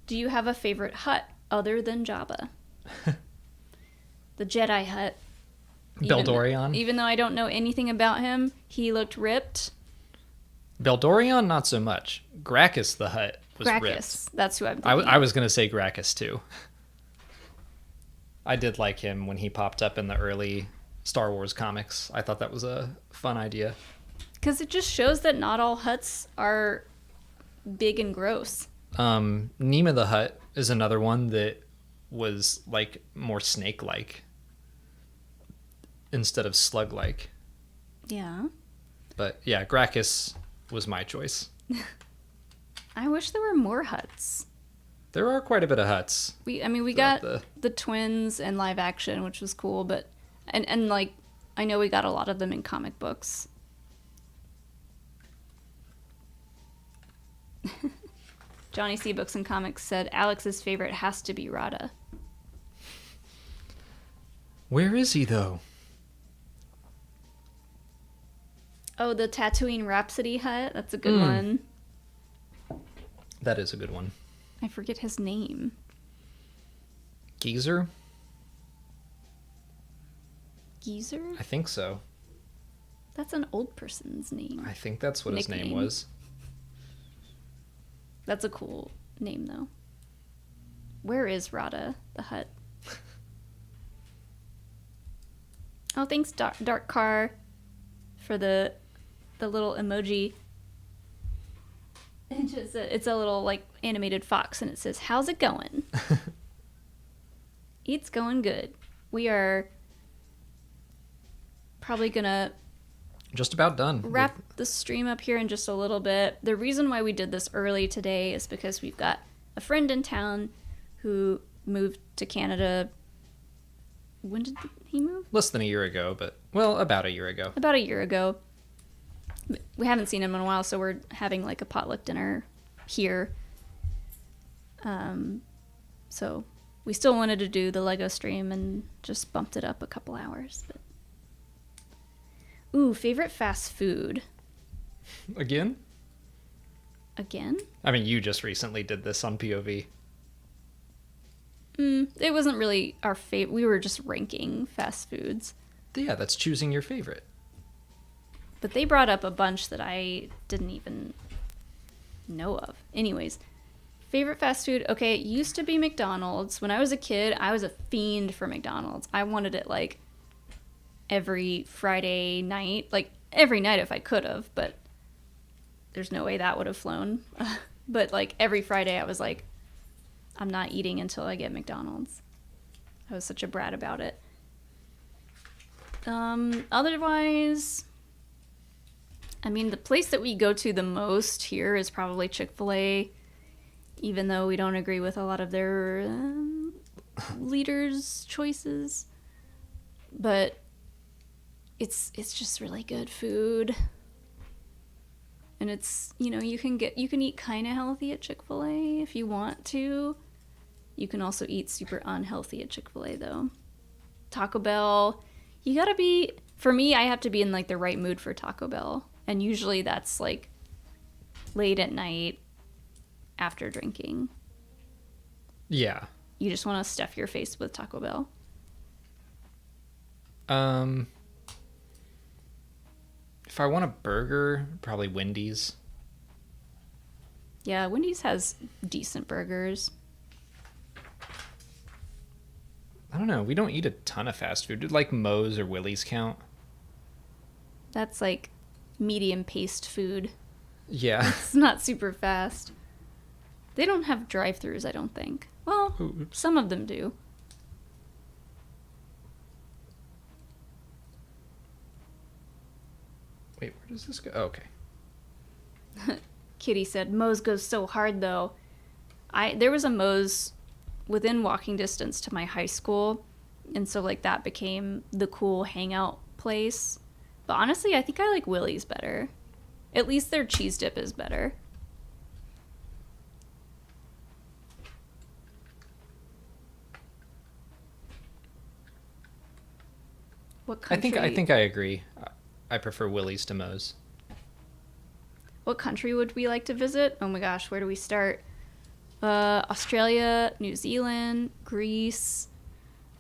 do you have a favorite hut other than Jabba? The Jedi hut. Beldorion? Even though I don't know anything about him, he looked ripped. Beldorion, not so much. Gracchus the hut was Gracchus, ripped. that's who I'm thinking. I was going to say Gracchus, too. I did like him when he popped up in the early Star Wars comics. I thought that was a fun idea. Because it just shows that not all huts are big and gross. Nema the Hutt is another one that was, like, more snake-like instead of slug-like. Yeah. But, yeah, Gracchus was my choice. I wish there were more huts. There are quite a bit of huts. We got the twins in live action, which was cool, but and like I know we got a lot of them in comic books. Johnny C. Books and Comics said Alex's favorite has to be Rada. Where is he, though? Oh, the Tatooine Rhapsody hut? That's a good one. That is a good one. I forget his name. Geezer? Geezer? I think so. That's an old person's name. I think that's what his name Nickname. was. That's a cool name, though. Where is Rada, the hut? Oh, thanks, Dark Car, for the little emoji. It's a little, like, animated fox, and it says, "How's it going?" It's going good. We are probably gonna Just about done. wrap the stream up here in just a little bit. The reason why we did this early today is because we've got a friend in town who moved to Canada. When did he move? Less than a year ago, but, well, about a year ago. About a year ago. We haven't seen him in a while, so we're having, like, a potluck dinner here. So we still wanted to do the Lego stream and just bumped it up a couple hours. But... Ooh, favorite fast food. Again? Again? I mean, you just recently did this on POV. It wasn't really our favorite. We were just ranking fast foods. Yeah, that's choosing your favorite. But they brought up a bunch that I didn't even know of. Anyways, favorite fast food. Okay, it used to be McDonald's. When I was a kid, I was a fiend for McDonald's. I wanted it like every Friday night, like every night if I could have, but there's no way that would have flown. But like every Friday I was like, I'm not eating until I get McDonald's. I was such a brat about it. Otherwise, I mean, the place that we go to the most here is probably Chick-fil-A, even though we don't agree with a lot of their leaders' choices. But it's just really good food. And it's, you know, you can eat kind of healthy at Chick-fil-A if you want to. You can also eat super unhealthy at Chick-fil-A though. Taco Bell, you gotta be, for me, I have to be in like the right mood for Taco Bell. And usually that's like late at night after drinking. Yeah. You just want to stuff your face with Taco Bell. If I want a burger, probably Wendy's. Yeah, Wendy's has decent burgers. I don't know. We don't eat a ton of fast food. Did like Moe's or Willie's count? That's like medium paced food. Yeah. It's not super fast. They don't have drive-thrus, I don't think. Well, Oops. some of them do. Wait, where does this go? Oh, okay. Kitty said, Moe's goes so hard though. There was a Moe's within walking distance to my high school, and so like that became the cool hangout place. But honestly, I think I like Willie's better. At least their cheese dip is better. What country? I think I agree. I prefer Willie's to Moe's. What country would we like to visit? Oh my gosh, where do we start? Australia, New Zealand, Greece,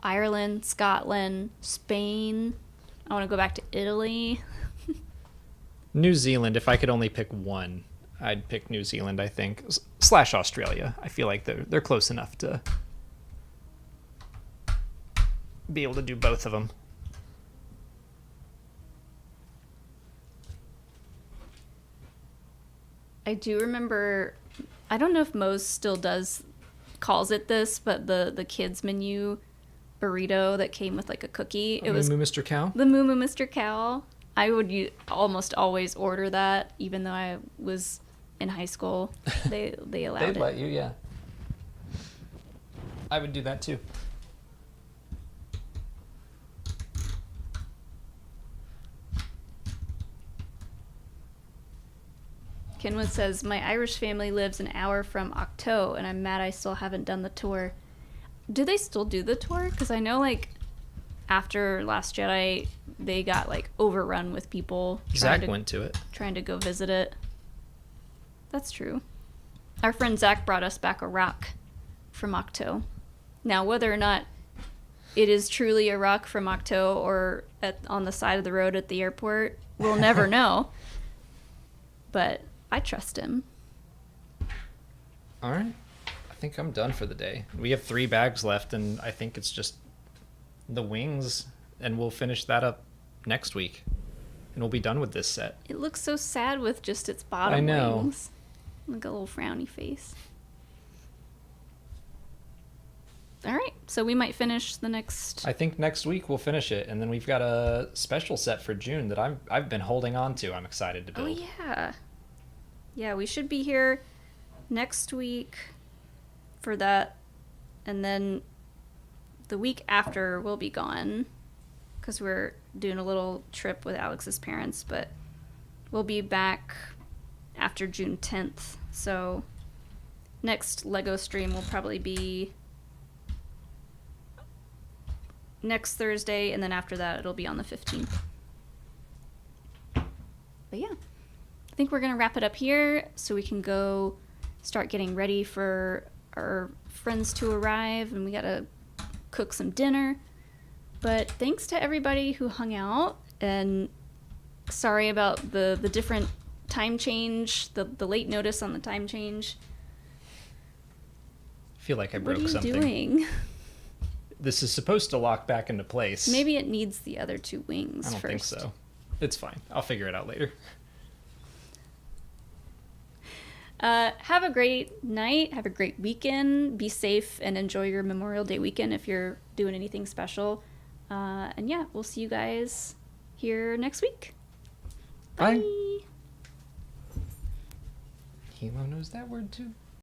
Ireland, Scotland, Spain. I want to go back to Italy. New Zealand, if I could only pick one, I'd pick New Zealand, I think. Slash Australia. I feel like they're close enough to be able to do both of them. I do remember, I don't know if Moe's still calls it this, but the kids menu burrito that came with like a cookie. It was Moo Mr. Cow? the Moo Moo Mr. Cow. I would almost always order that, even though I was in high school. They allowed They'd it. let you, yeah. I would do that too. Kenwood says, my Irish family lives an hour from Octo, and I'm mad I still haven't done the tour. Do they still do the tour? Because I know, like, after Last Jedi, they got, like, overrun with people Zach went to it. trying to go visit it. That's true. Our friend Zach brought us back a rock from Octo. Now, whether or not it is truly a rock from Octo or on the side of the road at the airport, we'll never know. But I trust him. All right. I think I'm done for the day. We have 3 bags left, and I think it's just the wings, and we'll finish that up next week. And we'll be done with this set. It looks so sad with just its bottom I know. wings. Like a little frowny face. All right, so we might finish the next... I think next week we'll finish it, and then we've got a special set for June that I've been holding on to. I'm excited to build. Oh, yeah. Yeah, we should be here next week for that. And then the week after we'll be gone because we're doing a little trip with Alex's parents. But we'll be back after June 10th. So next LEGO stream will probably be next Thursday. And then after that, it'll be on the 15th. But yeah. I think we're going to wrap it up here so we can go start getting ready for our friends to arrive, and we got to cook some dinner. But thanks to everybody who hung out and Sorry about the different time change, the late notice on the time change. I feel like I What broke are you something. doing? This is supposed to lock back into place. Maybe it needs the other two wings I don't think first. so. It's fine. I'll figure it out later. Have a great night. Have a great weekend. Be safe and enjoy your Memorial Day weekend if you're doing anything special. And yeah, we'll see you guys here next week. Bye. Bye. Hilo knows that word too.